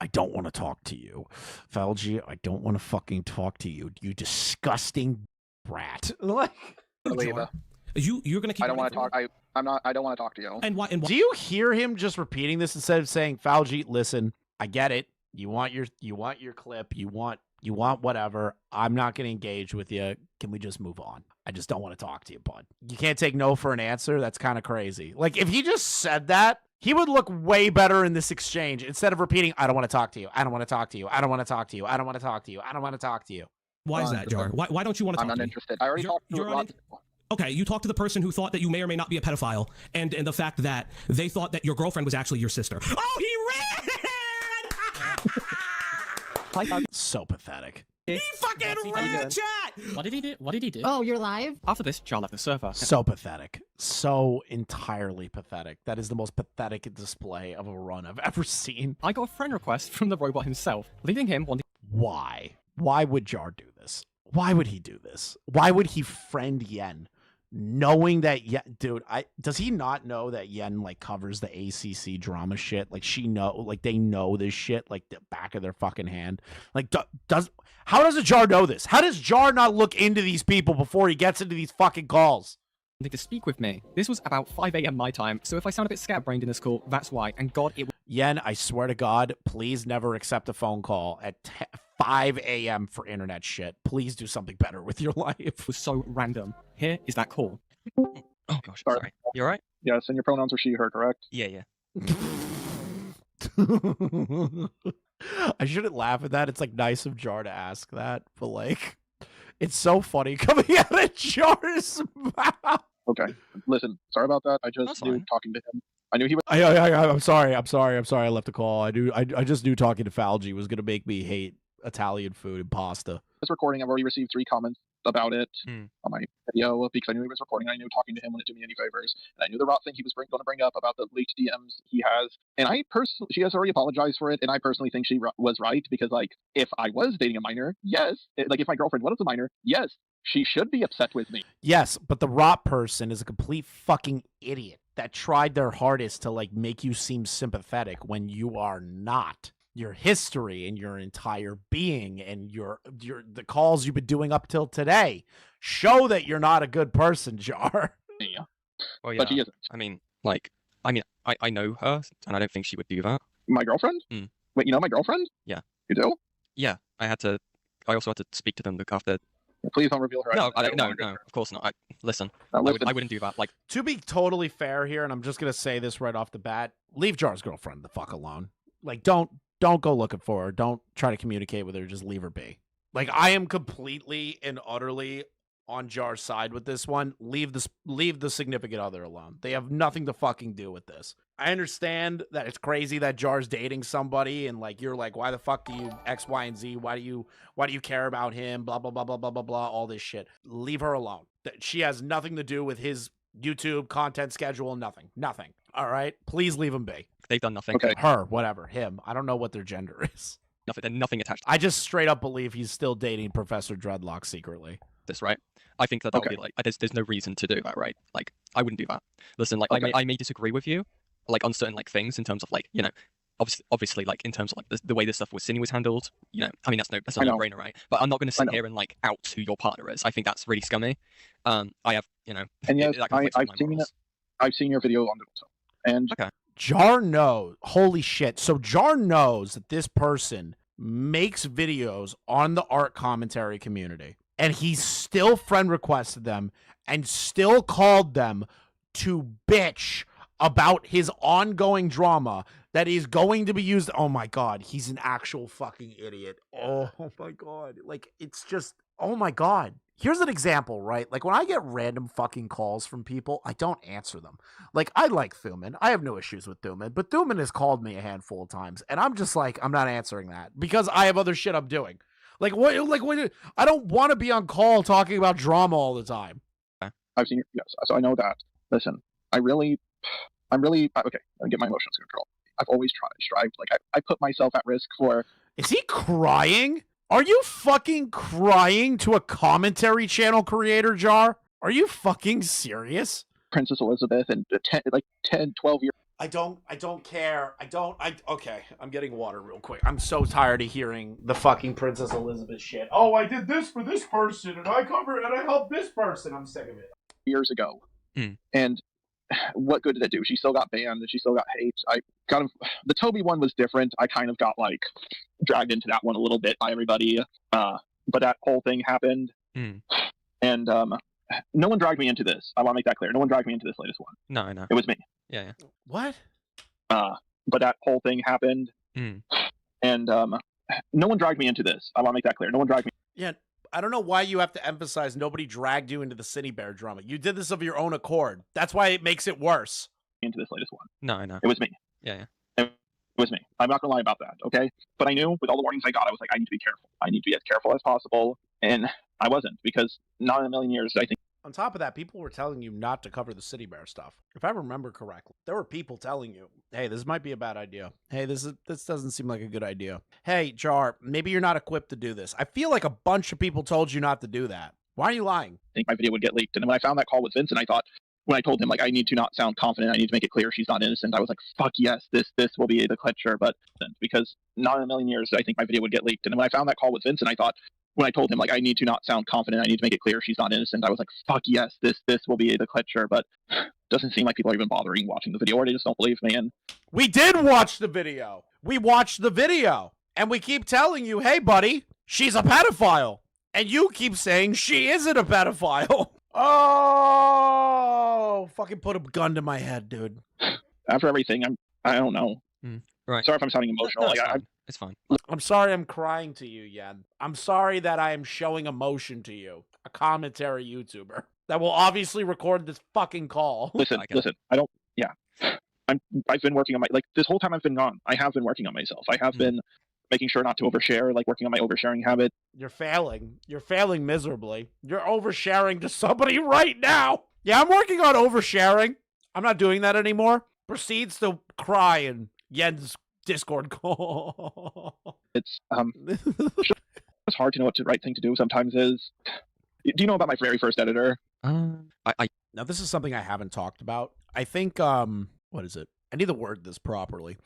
I don't want to talk to you. Falgi, I don't want to fucking talk to you. You disgusting brat. Like, you're gonna keep. I don't want to talk. I don't want to talk to you. And why? Do you hear him just repeating this instead of saying, Falgi, listen, I get it. You want your clip. You want whatever. I'm not going to engage with you. Can we just move on? I just don't want to talk to you, bud. You can't take no for an answer. That's kind of crazy. Like, if he just said that, he would look way better in this exchange instead of repeating, I don't want to talk to you. I don't want to talk to you. I don't want to talk to you. I don't want to talk to you. I don't want to talk to you. Why is that, Jar? Why don't you want to talk to me? I'm not interested. I already talked to a lot of people. Okay, you talked to the person who thought that you may or may not be a pedophile, and the fact that they thought that your girlfriend was actually your sister. Oh, he ran! So pathetic. He fucking ran, chat! What did he do? What did he do? Oh, you're live? After this, Jar left the server. So pathetic. So entirely pathetic. That is the most pathetic display of a run I've ever seen. I got a friend request from the robot himself, leaving him wanting... Why? Why would Jar do this? Why would he do this? Why would he friend Yen? Knowing that, dude, does he not know that Yen like covers the ACC drama shit? Like they know this shit like the back of their fucking hand. Like, how does a Jar know this? How does Jar not look into these people before he gets into these fucking calls? To speak with me. This was about 5 a.m. my time, so if I sound a bit scatterbrained in this call, that's why. And God, it was... Yen, I swear to God, please never accept a phone call at 5 a.m. for internet shit. Please do something better with your life. It was so random. Here is that call. Oh gosh, sorry. You alright? Yes, and your pronouns are she, her, correct? Yeah. I shouldn't laugh at that. It's like nice of Jar to ask that, but like, it's so funny coming out of Jar's mouth. Okay, listen, sorry about that. I just knew talking to him. I knew he was. I'm sorry. I left a call. I just knew talking to Falgi was gonna make me hate Italian food and pasta. This recording, I've already received 3 comments about it on my video because I knew he was recording. I knew talking to him wouldn't do me any favors, and I knew the rot thing he was going to bring up about the leaked DMs he has. And she has already apologized for it, and I personally think she was right because, like, if I was dating a minor, yes. Like, if my girlfriend was a minor, yes, She should be upset with me. Yes, but the rot person is a complete fucking idiot that tried their hardest to like make you seem sympathetic when you are not. Your history and your entire being and your the calls you've been doing up till today show that you're not a good person, Jar. Yeah. Well, yeah. But she isn't. I mean, I know her, and I don't think she would do that. My girlfriend? Mm. Wait, you know my girlfriend? Yeah. You do? Yeah, I also had to speak to them after. Please don't reveal her. No, no, of course not. Listen. I wouldn't do that. Like, to be totally fair here, and I'm just gonna say this right off the bat: leave Jar's girlfriend the fuck alone. Like, don't go looking for her. Don't try to communicate with her. Just leave her be. Like, I am completely and utterly on Jar's side with this one. Leave the significant other alone. They have nothing to fucking do with this. I understand that it's crazy that Jar's dating somebody and like you're like, why the fuck do you X, Y, and Z? Why do you care about him? Blah blah blah blah blah blah blah. All this shit. Leave her alone. She has nothing to do with his YouTube content schedule. Nothing. All right. Please leave him be. They've done nothing. Okay. Her, whatever. Him. I don't know what their gender is. Nothing attached. I just straight up believe he's still dating Professor Dreadlock secretly. This, right? I think that would be like, there's no reason to do that, right? Like, I wouldn't do that. Listen, like, I may disagree with you, like, on certain, like, things in terms of, like, you know, obviously, like, in terms of, like, the way this stuff with Cindy was handled, you know, I mean, that's a no-brainer, right? But I'm not going to sit here and, like, out who your partner is. I think that's really scummy. I have, you know... And yes, I've seen your video on the... And... Okay. Jar knows. Holy shit. So Jar knows that this person makes videos on the art commentary community. And he still friend requested them and still called them to bitch about his ongoing drama that is going to be used. Oh my God, he's an actual fucking idiot. Oh my God. Like, it's just, oh my God. Here's an example, right? Like, when I get random fucking calls from people, I don't answer them. Like, I like Thuman. I have no issues with Thuman, but Thuman has called me a handful of times, and I'm just like, I'm not answering that because I have other shit I'm doing. Like, what? I don't want to be on call talking about drama all the time. I've seen, yes, so I know that. Listen, I'm really, okay, I'll get my emotions in control. I've always strived, like, I put myself at risk for... Is he crying? Are you fucking crying to a commentary channel creator, Jar? Are you fucking serious? Princess Elizabeth and 10, 12 years. I don't care. Okay, I'm getting water real quick. I'm so tired of hearing the fucking Princess Elizabeth shit. Oh, I did this for this person, and I helped this person. I'm sick of it. Years ago. And what good did it do? She still got banned, and she still got hate. The Toby one was different. I kind of got, like, dragged into that one a little bit by everybody. But that whole thing happened. And no one dragged me into this. I want to make that clear. No one dragged me into this latest one. No, I know. It was me. Yeah. What? But that whole thing happened. And no one dragged me into this. I want to make that clear. No one dragged me. Yeah, I don't know why you have to emphasize nobody dragged you into the City Bear drama. You did this of your own accord. That's why it makes it worse. Into this latest one. No, I know. It was me. Yeah. It was me. I'm not going to lie about that, okay? But I knew with all the warnings I got, I was like, I need to be careful. I need to be as careful as possible. And I wasn't, because not in a million years, I think. On top of that, people were telling you not to cover the City Bear stuff. If I remember correctly, there were people telling you, hey, this might be a bad idea. Hey, this doesn't seem like a good idea. Hey, Jar, maybe you're not equipped to do this. I feel like a bunch of people told you not to do that. Why are you lying? I think my video would get leaked. And then when I found that call with Vincent, I thought, when I told him, like, I need to not sound confident, I need to make it clear she's not innocent, I was like, fuck yes, this will be the clincher. But because not in a million years, I think my video would get leaked. And then when I found that call with Vincent, I thought, when I told him, like, I need to not sound confident, I need to make it clear she's not innocent, I was like, fuck yes, this will be the clincher. But doesn't seem like people are even bothering watching the video, or they just don't believe me. And we did watch the video. We watched the video. And we keep telling you, hey, buddy, she's a pedophile. And you keep saying she isn't a pedophile. Oh, fucking put a gun to my head, dude. After everything, I don't know. Right. Sorry if I'm sounding emotional. No, like, it's fine. I'm sorry I'm crying to you, Yen. I'm sorry that I am showing emotion to you, a commentary YouTuber that will obviously record this fucking call. Listen, I don't, yeah. I've been working on my, like, this whole time I've been gone, I have been working on myself. I have been making sure not to overshare, like working on my oversharing habit. You're failing. You're failing miserably. You're oversharing to somebody right now. Yeah, I'm working on oversharing. I'm not doing that anymore. Proceeds to cry in Yen's Discord call. It's hard to know what the right thing to do sometimes is. Do you know about my very first editor? Now this is something I haven't talked about. I think what is it? I need to word this properly.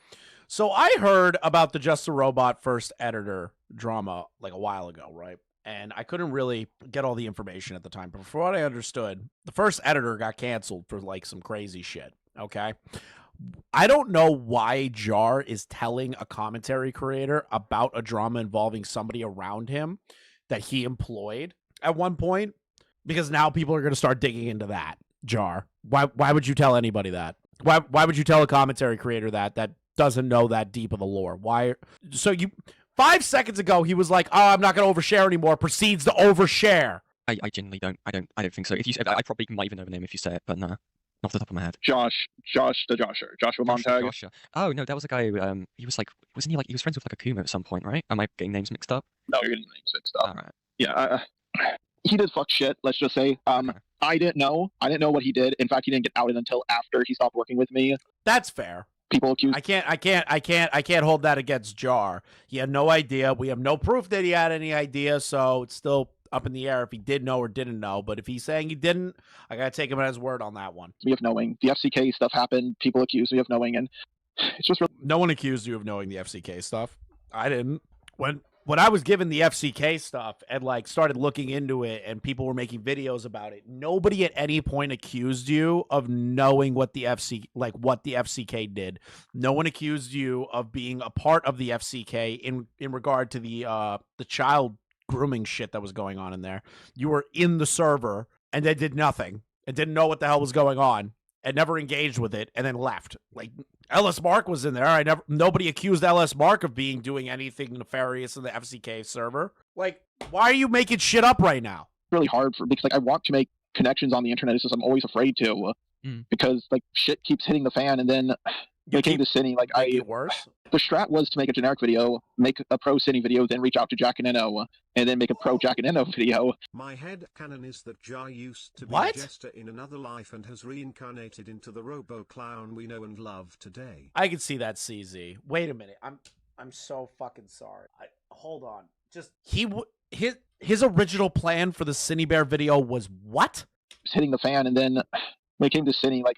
So I heard about the Just a Robot first editor drama like a while ago, right? And I couldn't really get all the information at the time. But from what I understood, the first editor got canceled for like some crazy shit. Okay. I don't know why Jar is telling a commentary creator about a drama involving somebody around him that he employed at one point, because now people are going to start digging into that. Jar, why would you tell anybody that? Why would you tell a commentary creator that doesn't know that deep of the lore? Why? So you 5 seconds ago he was like, "Oh, I'm not going to overshare anymore." Proceeds to overshare. I genuinely don't. I don't think so. If you said, I probably might even know the name if you say it, but no, not off the top of my head. Joshua Montag. Oh no, that was a guy who he was like, wasn't he like he was friends with like Akuma at some point, right? Am I getting names mixed up? No, you're getting names mixed up. All right. Yeah, he did fuck shit. Let's just say. I didn't know what he did. In fact, he didn't get outed until after he stopped working with me. That's fair. People accuse. I can't hold that against Jar. He had no idea. We have no proof that he had any idea, so it's still up in the air if he did know or didn't know. But if he's saying he didn't, I gotta take him at his word on that one. Me of knowing the FCK stuff happened. People accuse me of knowing, and it's just no one accused you of knowing the FCK stuff. I didn't. When I was given the FCK stuff and like started looking into it and people were making videos about it, nobody at any point accused you of knowing what the FCK did. No one accused you of being a part of the FCK in regard to the child grooming shit that was going on in there. You were in the server and they did nothing and didn't know what the hell was going on and never engaged with it and then left. Like LS Mark was in there. Nobody accused LS Mark of doing anything nefarious in the FCK server. Like, why are you making shit up right now? Really hard because like I want to make connections on the internet. It's just I'm always afraid to because like shit keeps hitting the fan, and then it came to Cine. Like worse. The strat was to make a generic video, make a pro Cine video, then reach out to Jack and Enno, and then make a pro Jack and Enno video. My head canon is that Jar used to be a jester in another life and has reincarnated into the robo clown we know and love today. I can see that, CZ. Wait a minute. I'm so fucking sorry. Hold on. Just his original plan for the Cine Bear video was what? It's hitting the fan, and then when it came to Cine, like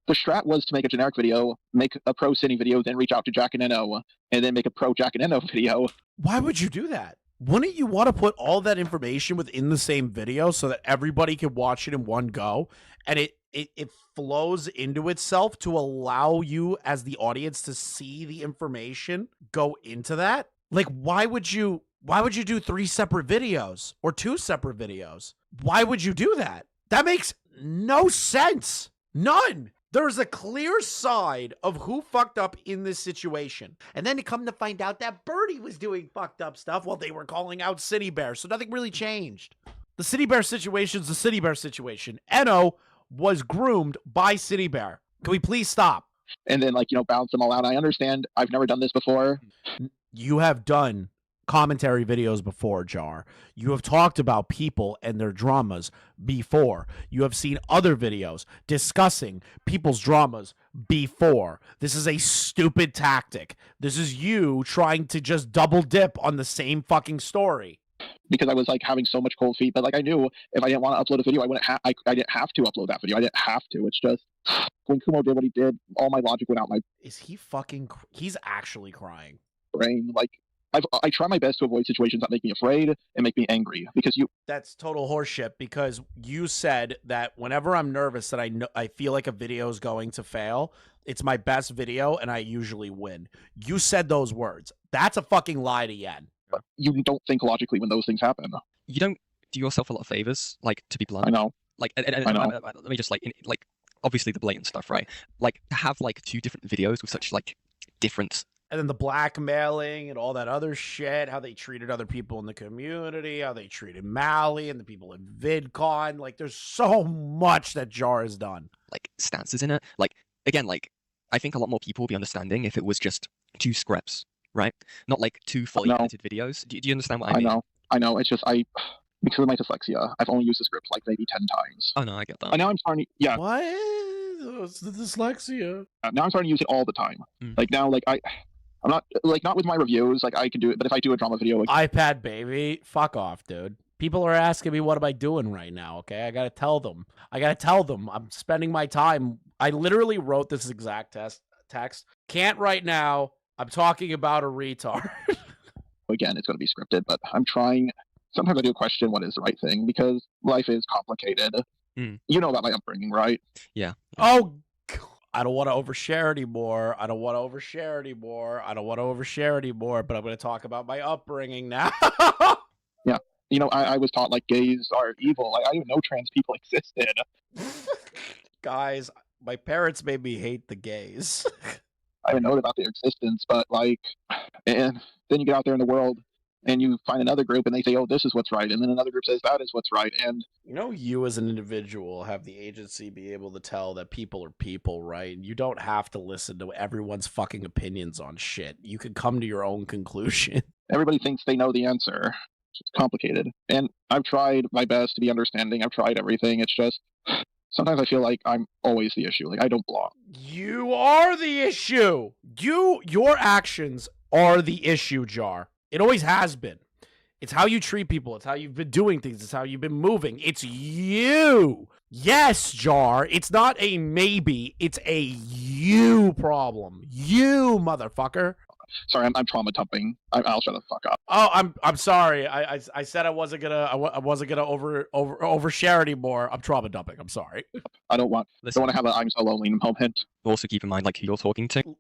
the strat was to make a generic video, make a pro Cine video, then reach out to Jack and Enno, and then make a pro Jack and Enno video. Why would you do that? Wouldn't you want to put all that information within the same video so that everybody could watch it in one go, and it flows into itself to allow you as the audience to see the information go into that? Like, why would you do 3 separate videos or 2 separate videos? Why would you do that? That makes no sense. None. There's a clear side of who fucked up in this situation. And then to come to find out that Birdie was doing fucked up stuff while they were calling out City Bear. So nothing really changed. The City Bear situation's the City Bear situation. Enno was groomed by City Bear. Can we please stop? And then, like, balance them all out. I understand. I've never done this before. You have done commentary videos before, Jar. You have talked about people and their dramas before. You have seen other videos discussing people's dramas before. This is a stupid tactic. This is you trying to just double dip on the same fucking story. Because I was like having so much cold feet, but like I knew if I didn't want to upload a video, I didn't have to upload that video. I didn't have to. It's just when Kumo did what he did, all my logic went out my. Is he fucking? He's actually crying. Brain. Like I try my best to avoid situations that make me afraid and make me angry because you. That's total horseshit because you said that whenever I'm nervous that I feel like a video is going to fail, it's my best video and I usually win. You said those words. That's a fucking lie again. You don't think logically when those things happen. You don't do yourself a lot of favors, like, to be blunt. I know. Like, I know. Let me just like obviously the blatant stuff, right? Like, to have like 2 different videos with such like different. And then the blackmailing and all that other shit, how they treated other people in the community, how they treated Mally and the people in VidCon. Like, there's so much that Jar has done. Like, stances in it. Like, again, like, I think a lot more people would be understanding if it was just 2 scripts, right? Not like 2 fully edited videos. Do you understand what I mean? I know. It's just because of my dyslexia, I've only used the script like maybe 10 times. Oh no, I get that. And now I'm starting. Yeah. What? It's the dyslexia. Now I'm starting to use it all the time. Like now, like I'm not like not with my reviews. Like I can do it, but if I do a drama video, like iPad baby, fuck off, dude. People are asking me, what am I doing right now? Okay, I gotta tell them. I'm spending my time. I literally wrote this exact text. Can't right now. I'm talking about a retard. Again, it's going to be scripted, but I'm trying. Sometimes I do question what is the right thing because life is complicated. You know about my upbringing, right? Yeah. Oh, I don't want to overshare anymore, but I'm going to talk about my upbringing now. Yeah. You know, I was taught like gays are evil. I didn't know trans people existed. Guys, my parents made me hate the gays. I didn't know about their existence, but like, and then you get out there in the world and you find another group and they say, oh, this is what's right. And then another group says that is what's right. And you know, you as an individual have the agency be able to tell that people are people, right? You don't have to listen to everyone's fucking opinions on shit. You can come to your own conclusion. Everybody thinks they know the answer. It's complicated. And I've tried my best to be understanding. I've tried everything. It's just sometimes I feel like I'm always the issue. Like I don't belong. You are the issue. Your actions are the issue, Jar. It always has been. It's how you treat people. It's how you've been doing things. It's how you've been moving. It's you. Yes, Jar. It's not a maybe. It's a you problem. You motherfucker. Sorry, I'm trauma dumping. I'll shut the fuck up. Oh, I'm sorry. I said I wasn't gonna overshare anymore. I'm trauma dumping. I'm sorry. I don't want to have a I'm so lonely moment. Also keep in mind like who you're talking to.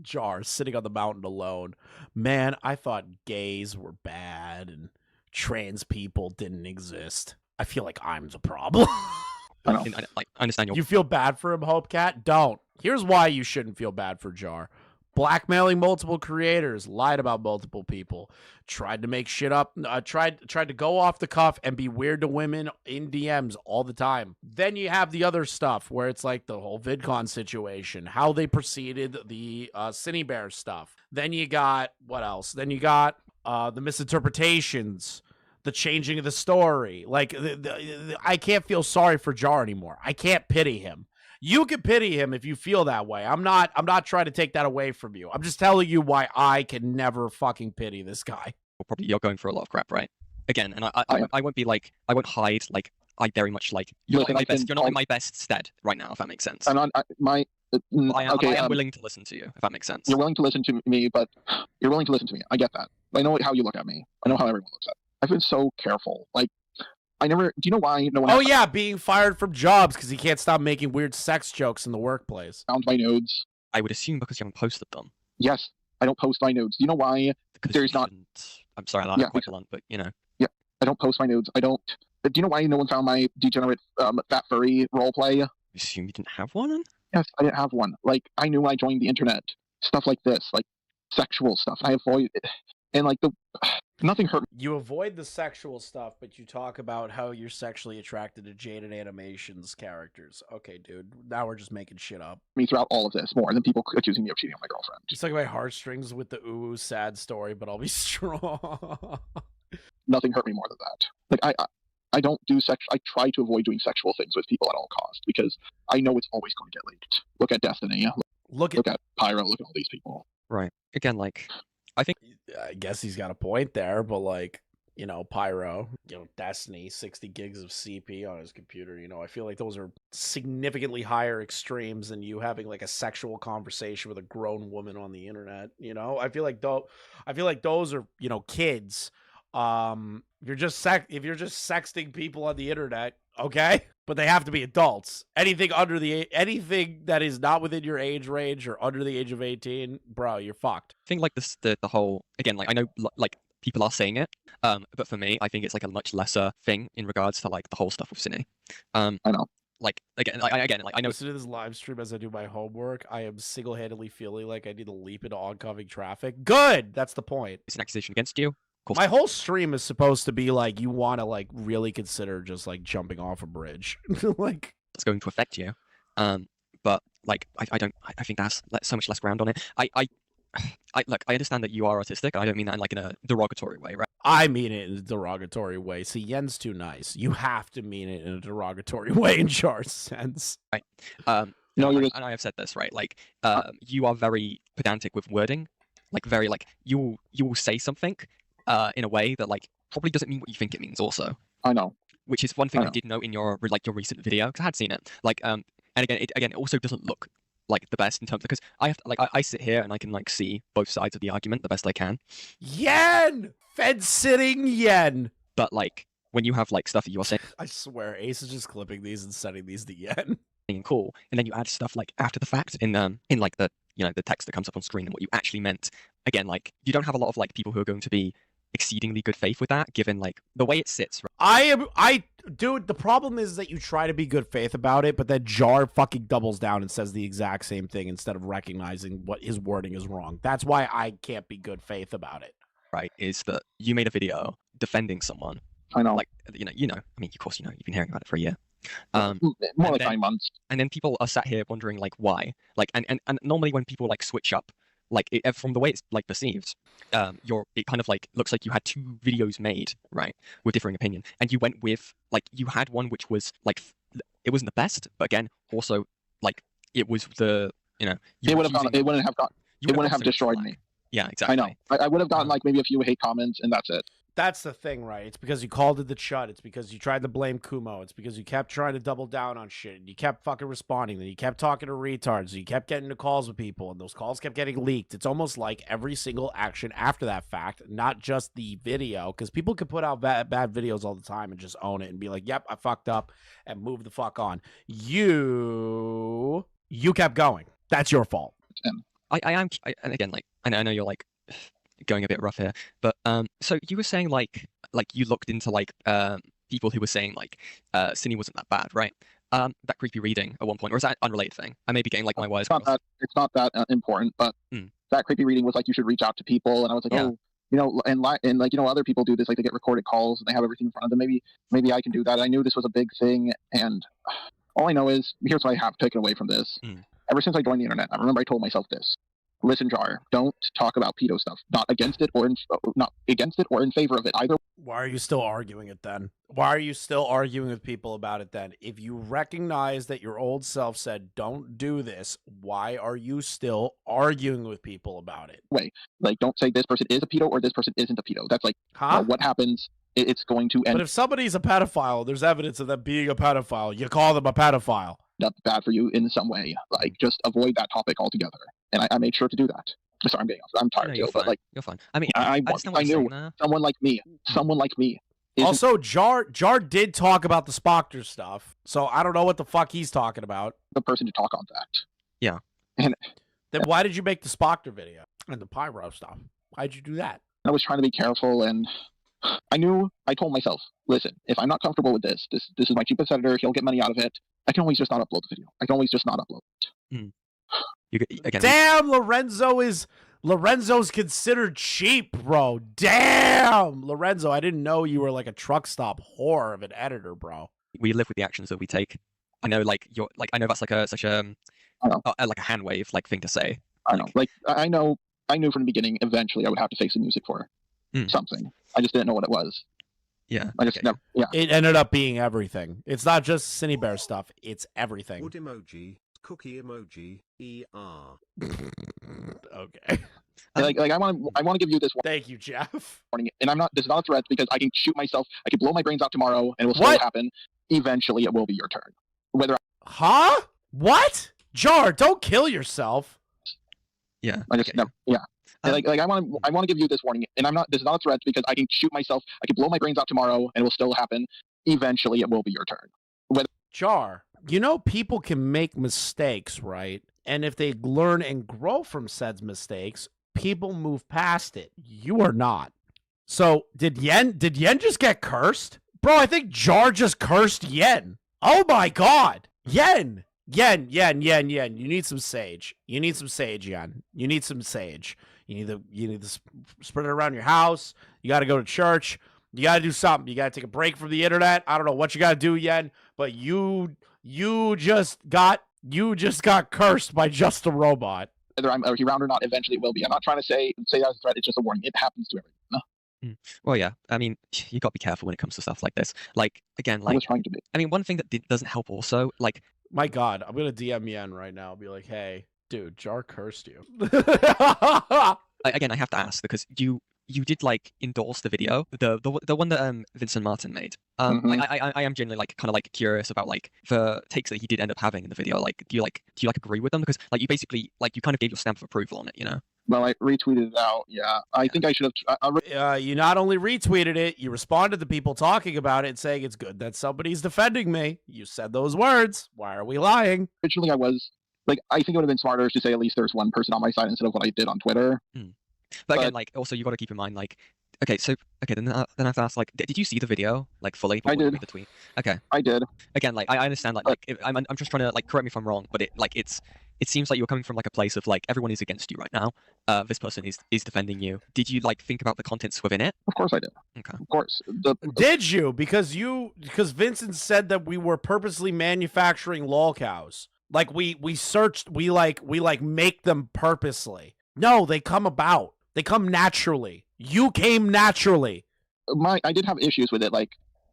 Jar sitting on the mountain alone. Man, I thought gays were bad and trans people didn't exist. I feel like I'm the problem. I understand your... You feel bad for him, Hopecat? Don't. Here's why you shouldn't feel bad for Jar. Blackmailing multiple creators, lied about multiple people, tried to make shit up, tried to go off the cuff and be weird to women in DMs all the time. Then you have the other stuff where it's like the whole VidCon situation, how they proceeded the Cine Bear stuff. Then you got, what else? Then you got the misinterpretations, the changing of the story. Like, I can't feel sorry for Jar anymore. I can't pity him. You can pity him if you feel that way. I'm not trying to take that away from you. I'm just telling you why I can never fucking pity this guy. Well, probably you're going for a lot of crap, right? Again, and I won't be like, I won't hide, like, I very much like, you're not in my best stead right now, if that makes sense. I'm on my... I am willing to listen to you, if that makes sense. You're willing to listen to me, but you're willing to listen to me. I get that. I know how you look at me. I know how everyone looks at me. I've been so careful. Like, do you know why no one... Oh, yeah, being fired from jobs because he can't stop making weird sex jokes in the workplace. Found my nodes. I would assume because you haven't posted them. Yes, I don't post my nodes. Do you know why because there's not... I'm sorry, that's quite blunt, but, you know. Yeah, I don't post my nodes. I don't... Do you know why no one found my degenerate fat furry roleplay? I assume you didn't have one? Yes, I didn't have one. Like, I knew when I joined the internet. Stuff like this, like sexual stuff. I avoid it. And like nothing hurt. You avoid the sexual stuff, but you talk about how you're sexually attracted to Jaded Animations characters. Okay, dude. Now we're just making shit up. Me throughout all of this more than people accusing me of cheating on my girlfriend. It's like my heartstrings with the ooh sad story, but I'll be strong. Nothing hurt me more than that. Like I don't do sex. I try to avoid doing sexual things with people at all costs because I know it's always going to get leaked. Look at Destiny. Look at Pyro. Look at all these people. Right. Again, like. I guess he's got a point there, but like, you know, Pyro, you know, Destiny, 60 gigs of CP on his computer, you know, I feel like those are significantly higher extremes than you having like a sexual conversation with a grown woman on the internet, you know? I feel like those are, you know, kids. If you're just sexting people on the internet, okay? But they have to be adults. Anything that is not within your age range or under the age of 18, bro, you're fucked. I think like the whole, again, like I know like people are saying it, but for me, I think it's like a much lesser thing in regards to like the whole stuff with Cine. I know. Like again, I know. Listen to this live stream as I do my homework. I am single-handedly feeling like I need to leap into oncoming traffic. Good, that's the point. It's an accusation against you. My whole stream is supposed to be like you want to like really consider just like jumping off a bridge, like it's going to affect you. But like I think that's so much less ground on it. I look, I understand that you are autistic, and I don't mean that in like in a derogatory way, right? I mean it in a derogatory way. See, Yen's too nice. You have to mean it in a derogatory way in Jar's sense, right? And I have said this, right? Like, you are very pedantic with wording, like very like you will say something. in a way that like probably doesn't mean what you think it means. Also, I know. Which is one thing I did know in your recent video, because I had seen it. Like and again, it also doesn't look like the best in terms, because I have to, like I sit here and I can like see both sides of the argument the best I can. Yen! Fed sitting yen! But like when you have like stuff that you are saying, I swear, Ace is just clipping these and sending these to Yen. Cool, and then you add stuff like after the fact in like the the text that comes up on screen and what you actually meant. Again, like you don't have a lot of like people who are going to be exceedingly good faith with that, given like the way it sits. Dude, the problem is that you try to be good faith about it, but then Jar fucking doubles down and says the exact same thing instead of recognizing what his wording is wrong. That's why I can't be good faith about it. Right, is that you made a video defending someone. I know. Like, I mean, of course, you've been hearing about it for a year. More like 9 months. And then people are sat here wondering, like, why? Like, and normally when people, like, switch up, like, from the way it's, like, perceived, it kind of, like, looks like you had 2 videos made, right, with differing opinion. And you went with, like, you had one which was, like, it wasn't the best, but again, also, like, it was the, it wouldn't have destroyed me. Yeah, exactly. I know. I would have gotten, like, maybe a few hate comments, and that's it. That's the thing, right? It's because you called it the chud. It's because you tried to blame Kumo. It's because you kept trying to double down on shit. And you kept fucking responding. Then you kept talking to retards. You kept getting into calls with people. And those calls kept getting leaked. It's almost like every single action after that fact, not just the video. Because people can put out bad videos all the time and just own it and be like, yep, I fucked up, and move the fuck on. You kept going. That's your fault. And again, like, I know you're like going a bit rough here, but so you were saying like you looked into like people who were saying like Cine wasn't that bad, right? That creepy reading at one point, or is that an unrelated thing? I may be getting like my wires crossed. It's not that important, but that creepy reading was like you should reach out to people, and I was like, and like other people do this, like they get recorded calls and they have everything in front of them. Maybe I can do that. I knew this was a big thing, and all I know is here's what I have taken away from this. Ever since I joined the internet, I remember I told myself this. Listen, Jar, don't talk about pedo stuff. Not against it or in favor of it either. Why are you still arguing it then? Why are you still arguing with people about it then? If you recognize that your old self said don't do this, why are you still arguing with people about it? Wait, like don't say this person is a pedo or this person isn't a pedo. That's like what happens. It's going to end. But if somebody's a pedophile, there's evidence of them being a pedophile. You call them a pedophile. That's bad for you in some way. Like just avoid that topic altogether. And I made sure to do that. Sorry, I'm getting off. I'm tired. No, but like you're fine. I mean, I knew someone like me. Also, Jar did talk about the Spockter stuff, so I don't know what the fuck he's talking about. The person to talk on that. Yeah. And then why did you make the Spockter video and the Pyro stuff? Why'd you do that? I was trying to be careful, and I told myself, listen, if I'm not comfortable with this is my cheapest editor. He'll get money out of it. I can always just not upload the video. I can always just not upload it. Damn, Lorenzo's considered cheap, bro. Damn, Lorenzo, I didn't know you were like a truck stop whore of an editor, bro. We live with the actions that we take. I know, like I know that's like such a hand wave like thing to say. I know, like I knew from the beginning. Eventually, I would have to face the music for something. I just didn't know what it was. Yeah, I just never. Yeah, it ended up being everything. It's not just Cine Bear stuff. It's everything. Wood emoji. Cookie emoji, ER. Okay. Like I want to give you this one. Thank you, Jeff. Warning, and I'm not. This is not a threat because I can shoot myself. I could blow my brains out tomorrow, and it will still happen. Eventually, it will be your turn. What? Jar, don't kill yourself. Yeah. I just never. Yeah. Like I want to give you this warning, and I'm not. This is not a threat because I can shoot myself. I could blow my brains out tomorrow, and it will still happen. Eventually, it will be your turn. Jar, people can make mistakes, right? And if they learn and grow from said mistakes, people move past it. You are not. So did Yen just get cursed? Bro, I think Jar just cursed Yen. Oh my god. Yen. You need some sage. You need some sage, Yen. You need some sage. You need to spread it around your house. You got to go to church. You got to do something. You got to take a break from the internet. I don't know what you got to do, Yen, but you just got cursed by just a robot. Whether I'm around or not, eventually it will be. I'm not trying to say that as a threat. It's just a warning. It happens to everyone. Well, yeah. I mean, you got to be careful when it comes to stuff like this. Like, again, like, I was trying to be. I mean, one thing that doesn't help also, like, my God, I'm gonna DM Yen right now. I'll be like, hey, dude, Jar cursed you. Again, I have to ask because you you did like endorse the video, the one that Vincent Martin made. I am genuinely like kind of like curious about like the takes that he did end up having in the video. Like, do you agree with them? Because like you basically like you kind of gave your stamp of approval on it, you know? Well, I retweeted it out. Yeah, I think I should have. You not only retweeted it, you responded to people talking about it and saying it's good that somebody's defending me. You said those words. Why are we lying? Originally, I was like, I think it would have been smarter to say at least there's one person on my side instead of what I did on Twitter. But again, like also you got to keep in mind like. Okay, so then I have to ask, like, did you see the video like fully before you made the tweet? Okay, I did. Again, like I understand, I'm just trying to like correct me if I'm wrong, but it seems like you're coming from like a place of like everyone is against you right now. This person is defending you. Did you like think about the contents within it? Of course I did. Okay. Of course. Did you? Because Vincent said that we were purposely manufacturing lol cows. Like we searched, we make them purposely. No, they come about. They come naturally. You came naturally. I did have issues with it. Like,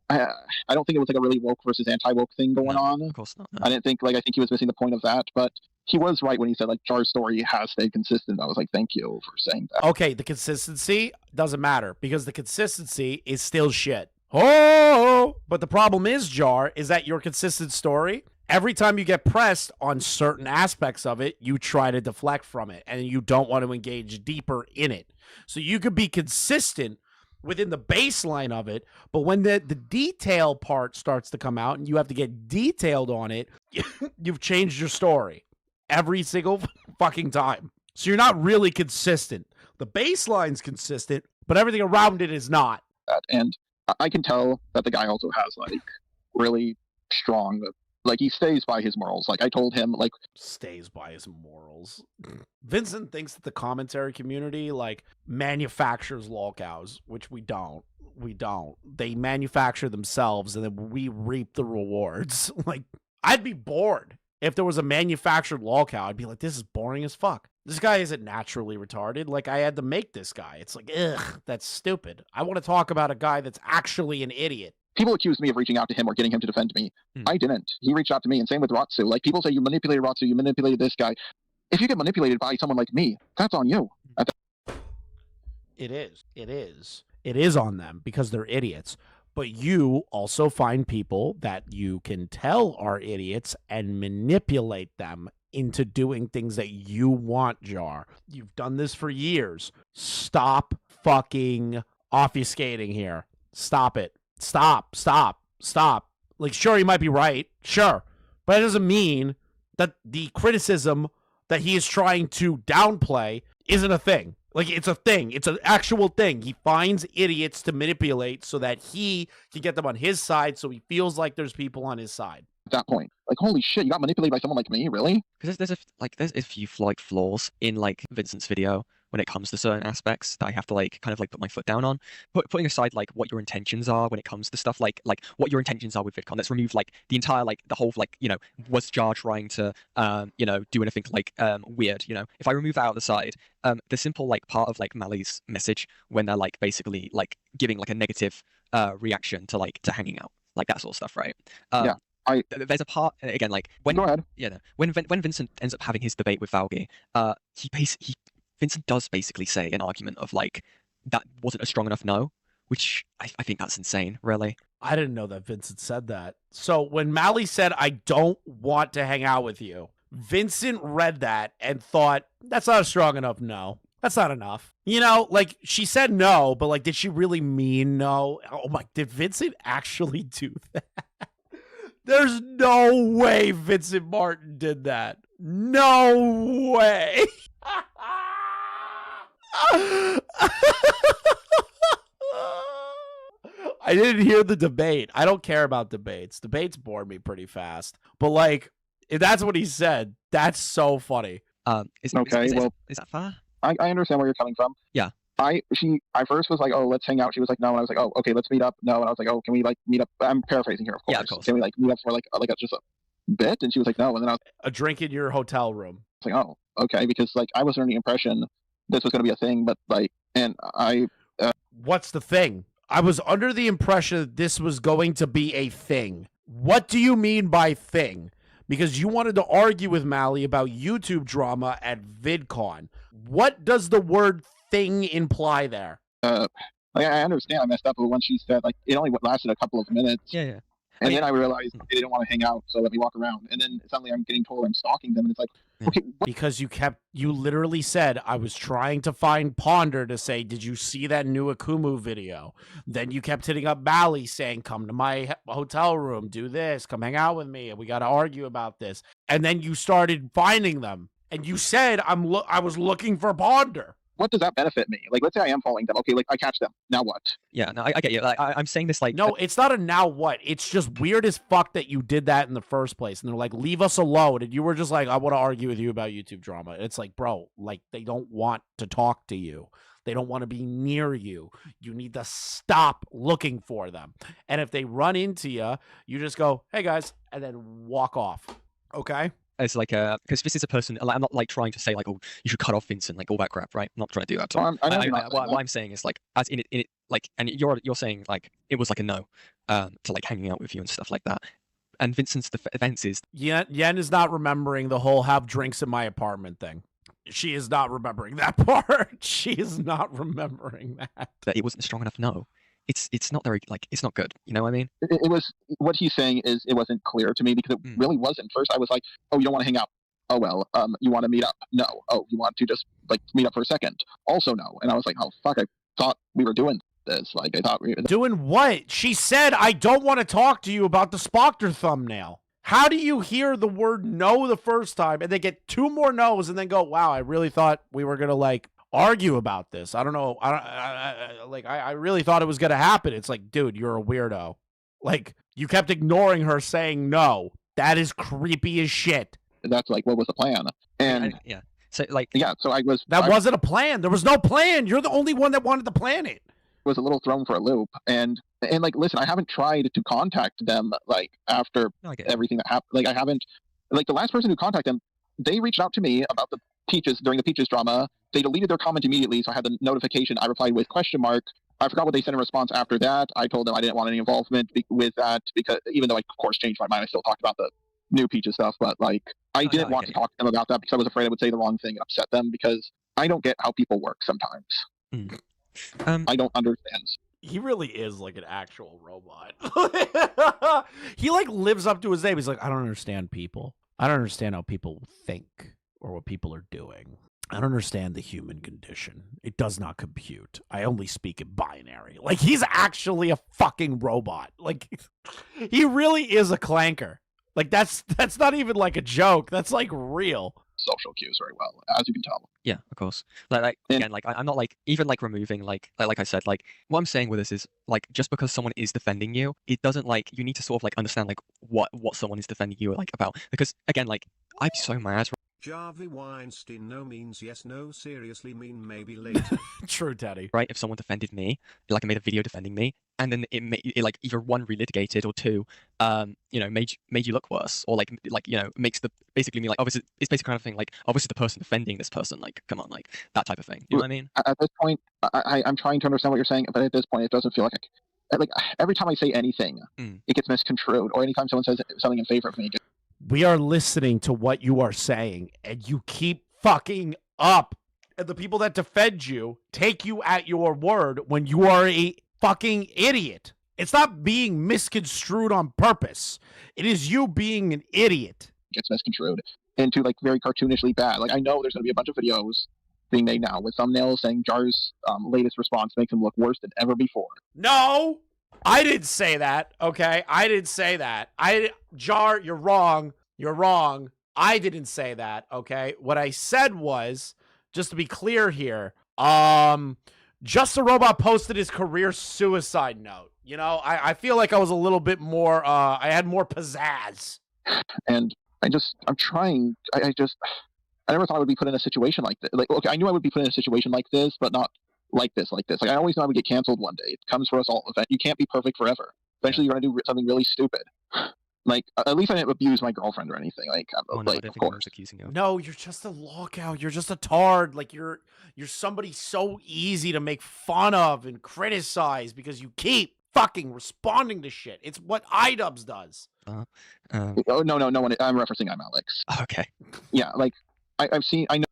I don't think it was like a really woke versus anti-woke thing going on. Of course not. No. I think he was missing the point of that. But he was right when he said like Jar's story has stayed consistent. I was like, thank you for saying that. Okay, the consistency doesn't matter because the consistency is still shit. Oh, but the problem is, Jar, is that your consistent story, every time you get pressed on certain aspects of it, you try to deflect from it and you don't want to engage deeper in it. So you could be consistent within the baseline of it, but when the detail part starts to come out and you have to get detailed on it, you've changed your story every single fucking time. So you're not really consistent. The baseline's consistent, but everything around it is not. And I can tell that the guy also has like really strong, like he stays by his morals. Like I told him, like stays by his morals. Vincent thinks that the commentary community like manufactures lol cows, which we don't. We don't. They manufacture themselves and then we reap the rewards. Like I'd be bored if there was a manufactured lol cow. I'd be like, this is boring as fuck. This guy isn't naturally retarded. Like I had to make this guy. It's like, ugh, that's stupid. I want to talk about a guy that's actually an idiot. People accuse me of reaching out to him or getting him to defend me. I didn't. He reached out to me, and same with Ratsu. Like, people say, you manipulated Ratsu, you manipulated this guy. If you get manipulated by someone like me, that's on you. It is. It is. It is on them because they're idiots. But you also find people that you can tell are idiots and manipulate them into doing things that you want, Jar. You've done this for years. Stop fucking obfuscating here. Stop it. Stop. Like, sure, he might be right. Sure. But it doesn't mean that the criticism that he is trying to downplay isn't a thing. Like, it's a thing. It's an actual thing. He finds idiots to manipulate so that he can get them on his side so he feels like there's people on his side. At that point, like, holy shit, you got manipulated by someone like me? Really? Because there's a few like flaws in like Vincent's video when it comes to certain aspects that I have to like kind of like put my foot down on. Putting aside like what your intentions are when it comes to stuff like what your intentions are with VidCon. Let's remove like the entire like the whole like, you know, was Jar trying to you know, do anything like weird, you know. If I remove that out of the side, the simple like part of like Mali's message when they're like basically like giving like a negative reaction to hanging out, like that sort of stuff, right? Yeah. There's a part again, like when Go ahead. Yeah, when Vincent ends up having his debate with Valgi, Vincent does basically say an argument of like that wasn't a strong enough no, which I think that's insane, really. I didn't know that Vincent said that. So when Mali said, I don't want to hang out with you, Vincent read that and thought, that's not a strong enough no. That's not enough. You know, like she said no, but like, did she really mean no? Oh my, did Vincent actually do that? There's no way Vincent Martin did that. No way. I didn't hear the debate. I don't care about debates. Debates bore me pretty fast. But like, if that's what he said, that's so funny. Is that fair? I understand where you're coming from. Yeah. I first was like, oh, let's hang out. She was like, no. And I was like, oh, okay, let's meet up. No. And I was like, oh, can we like meet up? I'm paraphrasing here, of course. Yeah, of course. Can we like meet up for like just a bit? And she was like, no. And then I was a drink in your hotel room. Like, oh, okay, because like I was under the impression this was going to be a thing, but like, and I. What's the thing? I was under the impression that this was going to be a thing. What do you mean by thing? Because you wanted to argue with Mali about YouTube drama at VidCon. What does the word thing imply there? Like I understand I messed up, but once she said like it only lasted a couple of minutes. Yeah. And then I realized they didn't want to hang out, so let me walk around. And then suddenly I'm getting told I'm stalking them, and it's like, okay, because you literally said I was trying to find Ponder to say, did you see that new Akumu video? Then you kept hitting up Bally saying, come to my hotel room, do this, come hang out with me, and we got to argue about this. And then you started finding them, and you said I was looking for Ponder. What does that benefit me? Like, let's say I am following them. Okay, like I catch them. Now what? Yeah, no, I get you. Like, I'm saying this like... No, it's not a now what. It's just weird as fuck that you did that in the first place. And they're like, leave us alone. And you were just like, I want to argue with you about YouTube drama. It's like, bro, like they don't want to talk to you. They don't want to be near you. You need to stop looking for them. And if they run into you, you just go, hey guys, and then walk off. Okay? It's like because this is a person. Like, I'm not like trying to say like, oh, you should cut off Vincent, like all that crap, right? I'm not trying to do that. What I'm saying is like, as in it, like, and you're saying like it was like a no, to like hanging out with you and stuff like that. And Vincent's defense is Yen is not remembering the whole have drinks in my apartment thing. She is not remembering that part. She is not remembering that. That it wasn't a strong enough no. It's not very, like, it's not good. You know what I mean? It was, what he's saying is it wasn't clear to me because it really wasn't. First I was like, oh, you don't want to hang out. Oh, well, you want to meet up? No. Oh, you want to just like meet up for a second? Also no. And I was like, oh, fuck, I thought we were doing this. Like, I thought we were doing what? She said, I don't want to talk to you about the Spockter thumbnail. How do you hear the word no the first time and then get two more no's and then go, wow, I really thought we were going to like argue about this. I don't know. I really thought it was going to happen. It's like, dude, you're a weirdo. Like, you kept ignoring her saying no. That is creepy as shit. That's like, what was the plan? And yeah. So like, yeah, so I was, that wasn't a plan. There was no plan. You're the only one that wanted to plan it. Was a little thrown for a loop. And like, listen, I haven't tried to contact them like after everything that happened. Like, I haven't, like the last person who contacted them, they reached out to me about the Peaches during the Peaches drama. They deleted their comment immediately, so I had the notification. I replied with question mark. I forgot what they said in response after that. I told them I didn't want any involvement with that because even though I of course changed my mind, I still talked about the new Peaches stuff. But like, I didn't want to talk to them about that because I was afraid I would say the wrong thing and upset them because I don't get how people work sometimes. I don't understand. He really is like an actual robot. He like lives up to his name. He's like, I don't understand people. I don't understand how people think or what people are doing. I don't understand the human condition. It does not compute. I only speak in binary. Like, he's actually a fucking robot. Like, he really is a clanker. Like, that's not even like a joke. That's like real. Social cues very well, as you can tell. Yeah, of course. Like again, like I'm not like even like removing like I said, like what I'm saying with this is like just because someone is defending you, it doesn't like you need to sort of like understand like what someone is defending you like about, because again, like I'm so mad. Jarvie Weinstein no means yes, no seriously mean maybe later. True, Teddy. Right, if someone defended me, like I made a video defending me, and then it like either one relitigated or two, you know, made you look worse, or like you know makes the basically me like obviously it's basically kind of thing like obviously the person defending this person like come on like that type of thing. You know what I mean? At this point, I'm trying to understand what you're saying, but at this point, it doesn't feel like every time I say anything, it gets misconstrued, or anytime someone says something in favor of me. We are listening to what you are saying, and you keep fucking up. And the people that defend you take you at your word when you are a fucking idiot. It's not being misconstrued on purpose. It is you being an idiot. Gets misconstrued into like very cartoonishly bad. Like, I know there's going to be a bunch of videos being made now with thumbnails saying Jar's latest response makes him look worse than ever before. No! I didn't say that, okay? I didn't say that. Jar, you're wrong. You're wrong. I didn't say that, okay? What I said was, just to be clear here, Just a Robot posted his career suicide note. You know, I feel like I was a little bit more, I had more pizzazz. And I'm trying, I never thought I would be put in a situation like this. Like, okay, I knew I would be put in a situation like this, but not like this. Like, I always knew I would get canceled one day. It comes for us all. You can't be perfect forever. Eventually, you're going to do something really stupid. Like, at least I didn't abuse my girlfriend or anything. Like, no, like of course. Accusing you. No, you're just a lockout. You're just a tard. Like, you're somebody so easy to make fun of and criticize because you keep fucking responding to shit. It's what iDubbbz does. Oh, no one. I'm referencing I'm Alex. Okay. Yeah, like, I know.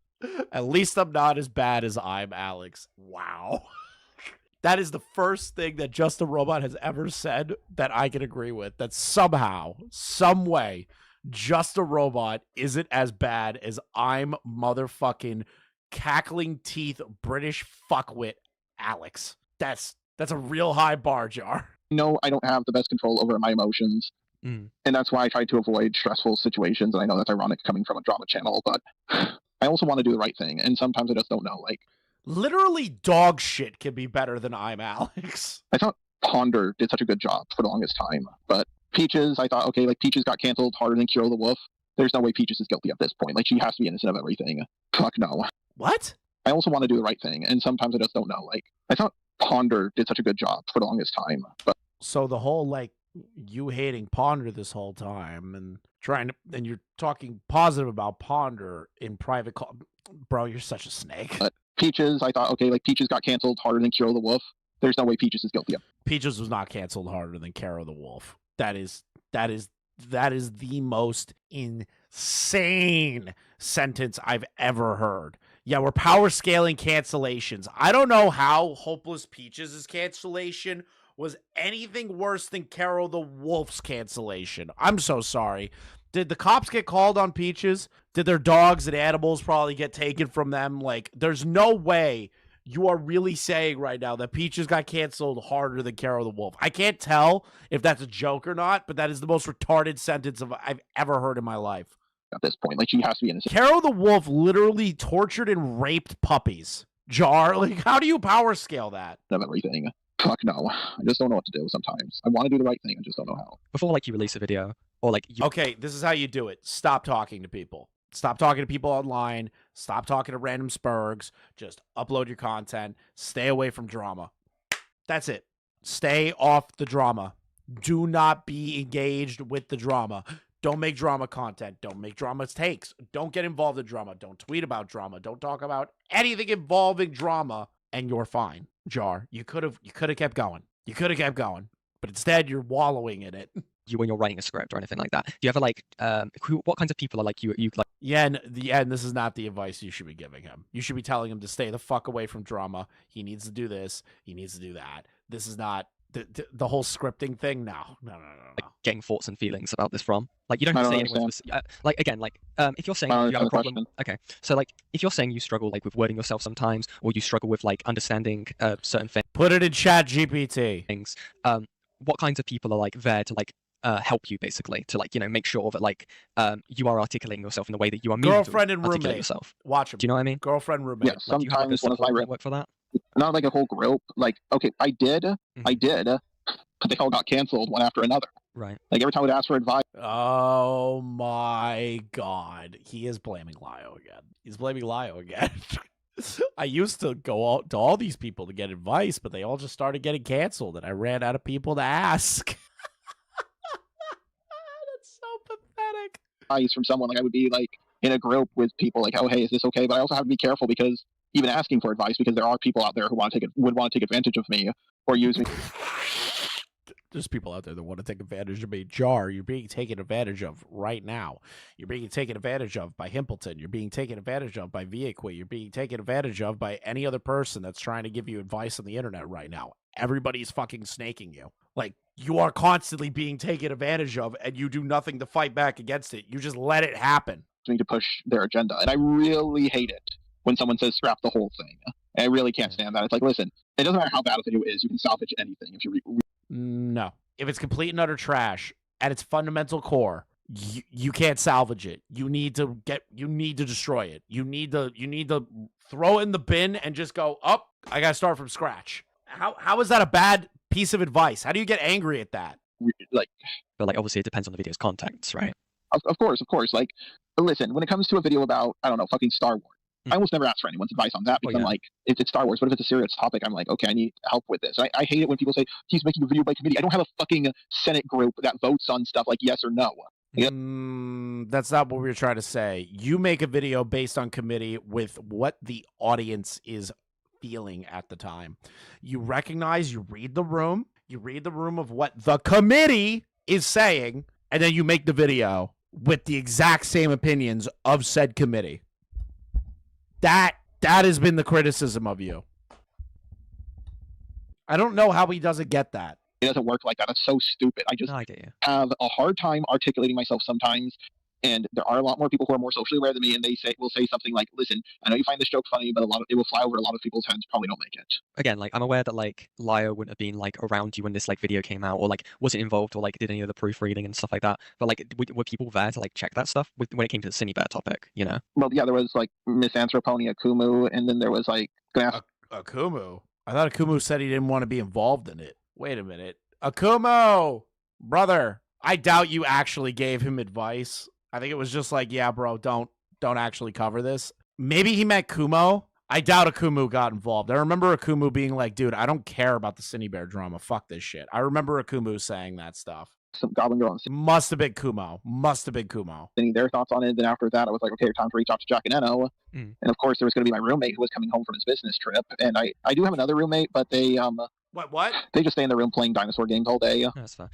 At least I'm not as bad as I'm Alex. Wow. That is the first thing that Just a Robot has ever said that I can agree with. That somehow, some way, Just a Robot isn't as bad as I'm motherfucking cackling teeth British fuckwit Alex. That's a real high bar, Jar. No, I don't have the best control over my emotions. And that's why I try to avoid stressful situations. And I know that's ironic coming from a drama channel, but I also want to do the right thing. And sometimes I just don't know. Like, literally dog shit can be better than I'm Alex. I thought Ponder did such a good job for the longest time. But Peaches, I thought, okay, like Peaches got canceled harder than Kiro the Wolf. There's no way Peaches is guilty at this point. Like, she has to be innocent of everything. Fuck no. What? I also want to do the right thing. And sometimes I just don't know. Like, I thought Ponder did such a good job for the longest time. But so the whole, like, you hating Ponder this whole time and and you're talking positive about Ponder in private call. Bro, you're such a snake. But Peaches, I thought, okay, like Peaches got canceled harder than Kiro the Wolf. There's no way Peaches is guilty of. Peaches was not canceled harder than Kiro the Wolf. That is the most insane sentence I've ever heard. Yeah, we're power scaling cancellations. I don't know how Hopeless Peaches' cancellation was anything worse than Kiro the Wolf's cancellation. I'm so sorry. Did the cops get called on Peaches? Did their dogs and animals probably get taken from them? Like, there's no way you are really saying right now that Peaches got canceled harder than Kiro the Wolf. I can't tell if that's a joke or not, but that is the most retarded sentence I've ever heard in my life. At this point, like, she has to be innocent. Kiro the Wolf literally tortured and raped puppies. Jar, like, how do you power scale that? Of everything. Fuck no. I just don't know what to do sometimes. I want to do the right thing. I just don't know how. Before, like, you release a video or, like... Okay, this is how you do it. Stop talking to people. Stop talking to people online. Stop talking to random spurgs. Just upload your content. Stay away from drama. That's it. Stay off the drama. Do not be engaged with the drama. Don't make drama content. Don't make drama takes. Don't get involved in drama. Don't tweet about drama. Don't talk about anything involving drama, and you're fine. Jar, you could have kept going. You could have kept going, but instead you're wallowing in it. When you're writing a script or anything like that, do you ever like what kinds of people are like you like? Yeah, and this is not the advice you should be giving him. You should be telling him to stay the fuck away from drama. He needs to do this. He needs to do that. This is not the whole scripting thing. No. Like getting thoughts and feelings about this from like you don't have to say anyone like again like if you're saying you have a problem. Okay, so like if you're saying you struggle like with wording yourself sometimes, or you struggle with like understanding certain things, put it in Chat GPT. Things. What kinds of people are like there to like help you basically to like make sure that like you are articulating yourself in the way that you are meaning girlfriend to and articulate roommate yourself. Watch him. Do you know what I mean? Girlfriend, roommate. Yeah, sometimes one of my work for that. Not like a whole group. Like, okay, I did, but they all got canceled one after another. Right. Like every time I would ask for advice. Oh my God, he is blaming Lio again. He's blaming Lio again. I used to go out to all these people to get advice, but they all just started getting canceled, and I ran out of people to ask. That's so pathetic. Advice from someone, like I would be like in a group with people, like, oh hey, is this okay? But I also have to be careful because even asking for advice, because there are people out there who would want to take advantage of me or use me. There's people out there that want to take advantage of me. Jar, you're being taken advantage of right now. You're being taken advantage of by Himpleton. You're being taken advantage of by Viaqui. You're being taken advantage of by any other person that's trying to give you advice on the internet right now. Everybody's fucking snaking you. Like, you are constantly being taken advantage of, and you do nothing to fight back against it. You just let it happen. To push their agenda. And I really hate it when someone says scrap the whole thing. And I really can't stand that. It's like, listen, it doesn't matter how bad a video is. You can salvage anything if you No. If it's complete and utter trash at its fundamental core, you can't salvage it. You need to destroy it. You need to throw it in the bin and just go, I gotta start from scratch. How is that a bad piece of advice? How do you get angry at that? Like, but like obviously it depends on the video's contents, right? Of course. Like, listen, when it comes to a video about, I don't know, fucking Star Wars, I almost never ask for anyone's advice on that because I'm like, if it's Star Wars, but if it's a serious topic, I'm like, okay, I need help with this. I hate it when people say he's making a video by committee. I don't have a fucking Senate group that votes on stuff like yes or no. That's not what we were trying to say. You make a video based on committee with what the audience is feeling at the time. You recognize, you read the room of what the committee is saying, and then you make the video with the exact same opinions of said committee. That has been the criticism of you. I don't know how he doesn't get that. It doesn't work like that. It's so stupid. I just have a hard time articulating myself sometimes. And there are a lot more people who are more socially aware than me, and they will say something like, "Listen, I know you find this joke funny, but it will fly over a lot of people's heads. Probably don't make it." Again, like I'm aware that like Lio wouldn't have been like around you when this like video came out, or like wasn't involved, or like did any of the proofreading and stuff like that. But like, were people there to like check that stuff when it came to the Cinebear topic? You know? Well, yeah, there was like Miss Anthroponi Akumu, and then there was like Akumu. I thought Akumu said he didn't want to be involved in it. Wait a minute, Akumu, brother. I doubt you actually gave him advice. I think it was just like, yeah, bro, don't actually cover this. Maybe he meant Kumo. I doubt Akumu got involved. I remember Akumu being like, dude, I don't care about the Cinebear drama. Fuck this shit. I remember Akumu saying that stuff. Some Goblin Girl. Must have been Kumo. Must have been Kumo. Their thoughts on it. Then after that, I was like, okay, time to reach out to Jack and Eno. And of course, there was going to be my roommate who was coming home from his business trip. And I do have another roommate, but they What? They just stay in the room playing dinosaur games all day. That's fine.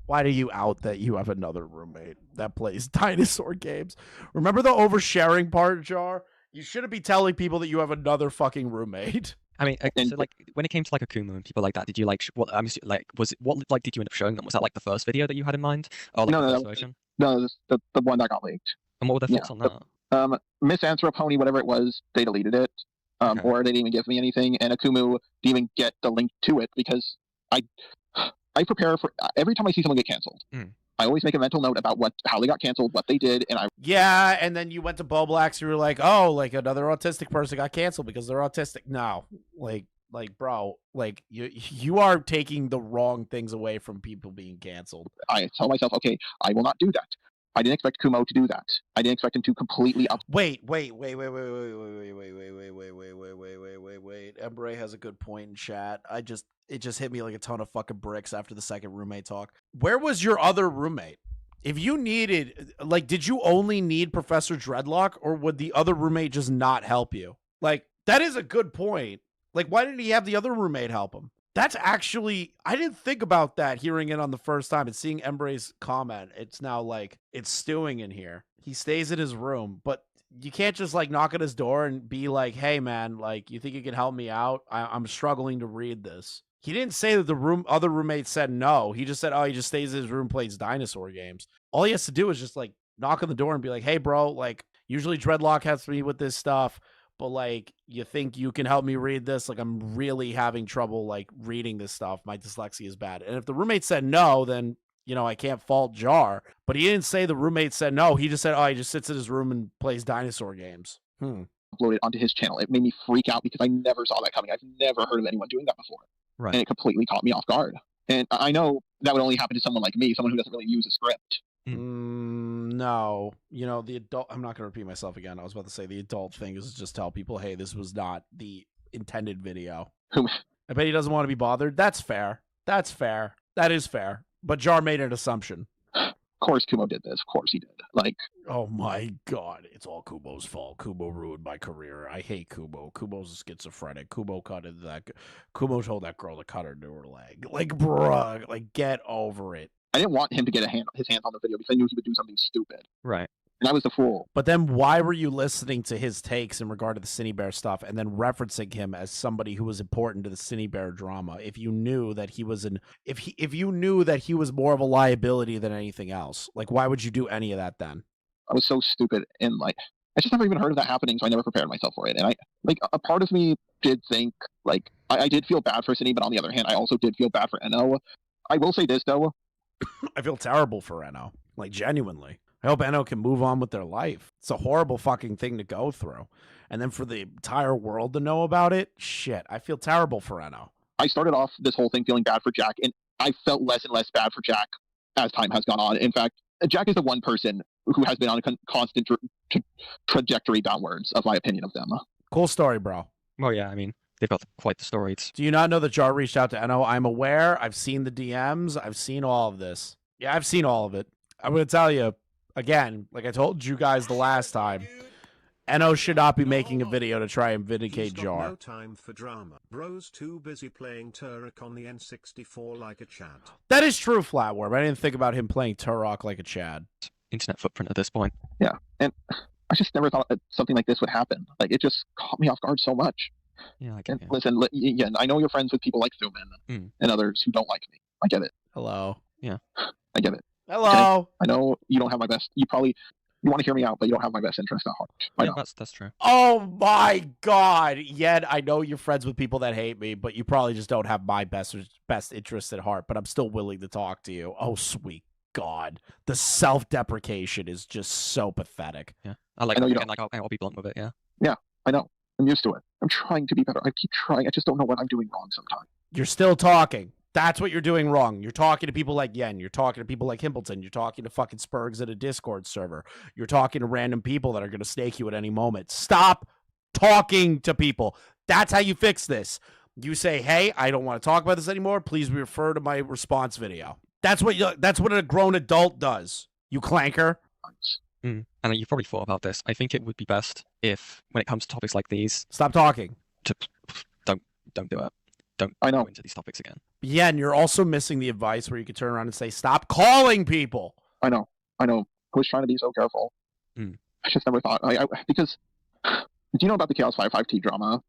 Why do you out that you have another roommate that plays dinosaur games? Remember the oversharing part, Jar? You shouldn't be telling people that you have another fucking roommate. I mean, so like when it came to like Akumu and people like that, did you like what? I'm like, was it what like did you end up showing them? Was that like the first video that you had in mind, or like the first version? No, the one that got leaked. And what were their thoughts on that? Miss Anthroponi, whatever it was, they deleted it, or they didn't even give me anything. And Akumu didn't even get the link to it because I prepare for every time I see someone get canceled. I always make a mental note about how they got canceled, what they did, and and then you went to Bo Blacks, you were like, oh, like another autistic person got canceled because they're autistic. No, like bro, like you are taking the wrong things away from people being canceled. I tell myself, okay, I will not do that. I didn't expect Kumo to do that. I didn't expect him to completely up. Wait. Embre has a good point in chat. It just hit me like a ton of fucking bricks after the second roommate talk. Where was your other roommate? If you needed, like, did you only need Professor Dreadlock, or would the other roommate just not help you? Like, that is a good point. Like, why didn't he have the other roommate help him? That's actually, I didn't think about that hearing it on the first time and seeing Embre's comment. It's now like, it's stewing in here. He stays in his room, but you can't just like knock at his door and be like, hey man, like, you think you can help me out? I'm struggling to read this. He didn't say that the other roommate said no. He just said, oh, he just stays in his room, plays dinosaur games. All he has to do is just like knock on the door and be like, hey bro, like usually Dreadlock helps me with this stuff, but like, you think you can help me read this? Like, I'm really having trouble like reading this stuff. My dyslexia is bad. And if the roommate said no, then, you know, I can't fault Jar. But he didn't say the roommate said no. He just said, oh, he just sits in his room and plays dinosaur games. Uploaded onto his channel. It made me freak out because I never saw that coming. I've never heard of anyone doing that before. Right. And it completely caught me off guard. And I know that would only happen to someone like me, someone who doesn't really use a script. No, you know, the adult, I'm not going to repeat myself again. I was about to say the adult thing is just tell people, hey, this was not the intended video. I bet he doesn't want to be bothered. That's fair. That's fair. That is fair. But Jar made an assumption. Of course Kumo did this. Of course he did. Like, oh my god, it's all Kumo's fault. Kumo ruined my career. I hate Kumo. Kumo's schizophrenic. Kumo told that girl to cut her to her leg. Like, bruh, like, get over it. I didn't want him to get his hands on the video because I knew he would do something stupid. Right. And I was the fool. But then why were you listening to his takes in regard to the Cinebear stuff and then referencing him as somebody who was important to the Cinebear drama if you knew that he was if you knew that he was more of a liability than anything else? Like, why would you do any of that then? I was so stupid, and like, I just never even heard of that happening, so I never prepared myself for it. And a part of me did think, like, I did feel bad for Cine, but on the other hand, I also did feel bad for Eno. I will say this though. I feel terrible for Eno. Like, genuinely. I hope Eno can move on with their life. It's a horrible fucking thing to go through. And then for the entire world to know about it, shit, I feel terrible for Eno. I started off this whole thing feeling bad for Jack, and I felt less and less bad for Jack as time has gone on. In fact, Jack is the one person who has been on a constant trajectory downwards, of my opinion of them. Cool story, bro. Well, yeah, I mean, they've got quite the story. Do you not know that Jar reached out to Eno? I'm aware. I've seen the DMs. I've seen all of this. Yeah, I've seen all of it. I'm going to tell you, again, like I told you guys the last time, Eno should not be making a video to try and vindicate Jar. No time for drama. Bro's too busy playing Turok on the N64 like a Chad. That is true, Flatworm. I didn't think about him playing Turok like a Chad. Internet footprint at this point. Yeah, and I just never thought that something like this would happen. Like, it just caught me off guard so much. Yeah, I get it. Listen, again, I know you're friends with people like Thuman and others who don't like me. I get it. Hello. Yeah. I get it. Hello. Okay? I know you don't have my best. You want to hear me out, but you don't have my best interest at heart. Yeah, that's true. Oh my God. Yet I know you're friends with people that hate me, but you probably just don't have my best interest at heart, but I'm still willing to talk to you. Oh, sweet God. The self-deprecation is just so pathetic. Yeah. I'll be blunt with it, yeah. Yeah, I know. I'm used to it. I'm trying to be better. I keep trying. I just don't know what I'm doing wrong sometimes. You're still talking. That's what you're doing wrong. You're talking to people like Yen. You're talking to people like Himpleton. You're talking to fucking Spurgs at a Discord server. You're talking to random people that are going to snake you at any moment. Stop talking to people. That's how you fix this. You say, hey, I don't want to talk about this anymore. Please refer to my response video. That's what a grown adult does. You clanker. And you've probably thought about this. I think it would be best if, when it comes to topics like these, stop talking. Don't do it. Don't go into these topics again. Yeah, and you're also missing the advice where you could turn around and say, stop calling people. I know. I was trying to be so careful. I just never thought. Because, do you know about the Chaos 5-5T drama?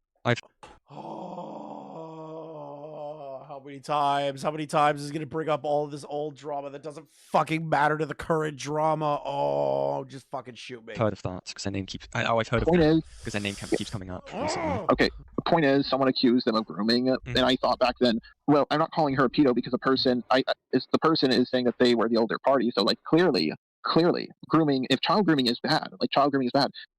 How many times is going to bring up all of this old drama that doesn't fucking matter to the current drama? Oh, just fucking shoot me. I've heard of that because their name keeps. I've heard of it because their name keeps coming up recently. Okay, the point is, someone accused them of grooming, and I thought back then, well, I'm not calling her a pedo because the person is saying that they were the older party. So, like, clearly, grooming. If child grooming is bad,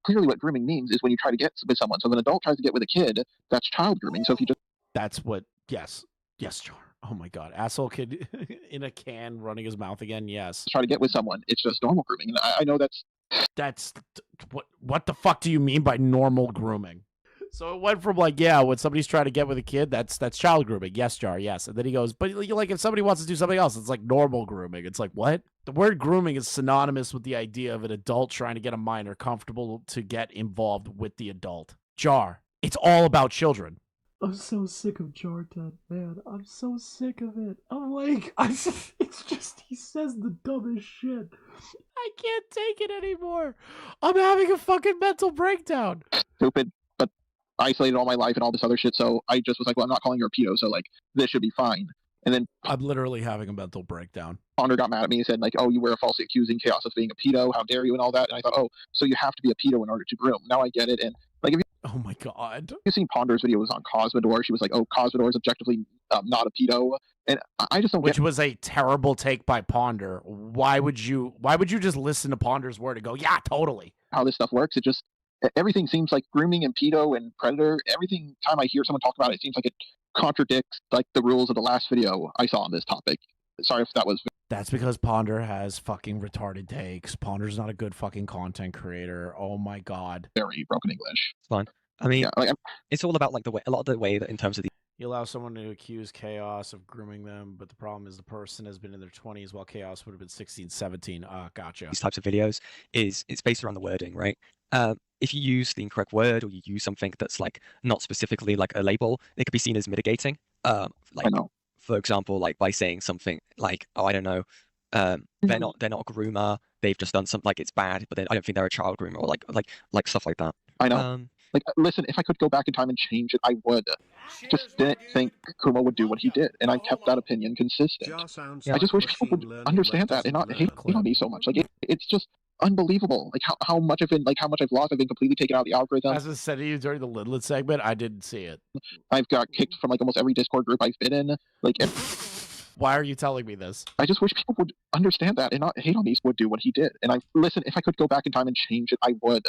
clearly what grooming means is when you try to get with someone. So if an adult tries to get with a kid, that's child grooming. So if you just Yes, Jar. Oh my God, asshole kid in a can running his mouth again. Yes. Try to get with someone. It's just normal grooming, and I know that's what the fuck do you mean by normal grooming? So it went from like, yeah, when somebody's trying to get with a kid, that's child grooming. Yes, Jar. Yes, and then he goes, but like if somebody wants to do something else, it's like normal grooming. It's like what? The word grooming is synonymous with the idea of an adult trying to get a minor comfortable to get involved with the adult. Jar. It's all about children. I'm so sick of Jartan, man. I'm so sick of it. It's just, he says the dumbest shit. I can't take it anymore. I'm having a fucking mental breakdown. Stupid, but isolated all my life and all this other shit, so I just was like, well, I'm not calling her a pedo, so, like, this should be fine. And then I'm literally having a mental breakdown. Ponder got mad at me and said, like, oh, you were falsely accusing Chaos of being a pedo. How dare you and all that. And I thought, oh, so you have to be a pedo in order to groom. Now I get it. And, like, oh my God. You've seen Ponder's videos on Cosmodor. She was like, oh, Cosmodor is objectively not a pedo. And I just don't Which was a terrible take by Ponder. Why would you just listen to Ponder's word and go, yeah, totally. How this stuff works. It just, everything seems like grooming and pedo and predator. Everything time I hear someone talk about it, it seems like it contradicts like the rules of the last video I saw on this topic. Sorry if that was. That's because Ponder has fucking retarded takes. Ponder's not a good fucking content creator. Oh my God. Very broken English. It's fine. I mean, it's all about like a lot of the way that in terms of the. You allow someone to accuse Chaos of grooming them, but the problem is the person has been in their 20s while Chaos would have been 16, 17. Gotcha. These types of videos it's based around the wording, right? If you use the incorrect word or you use something that's like not specifically like a label, it could be seen as mitigating. For example, like by saying something like, oh, I don't know, they're not a groomer. They've just done something like it's bad, but then I don't think they're a child groomer or like stuff like that. I know. Like, listen, if I could go back in time and change it, I would. Just didn't think Kuma would do what he did, and I kept that opinion consistent. I just wish people would understand that and not hate on me so much. Like, it's just unbelievable. Like how much I've lost. I've been completely taken out of the algorithm. As I said to you during the Lidlet segment, I didn't see it. I've got kicked from like almost every Discord group I've been in. Like, why are you telling me this? I just wish people would understand that and not hate on me. Would do what he did, and listen. If I could go back in time and change it, I would.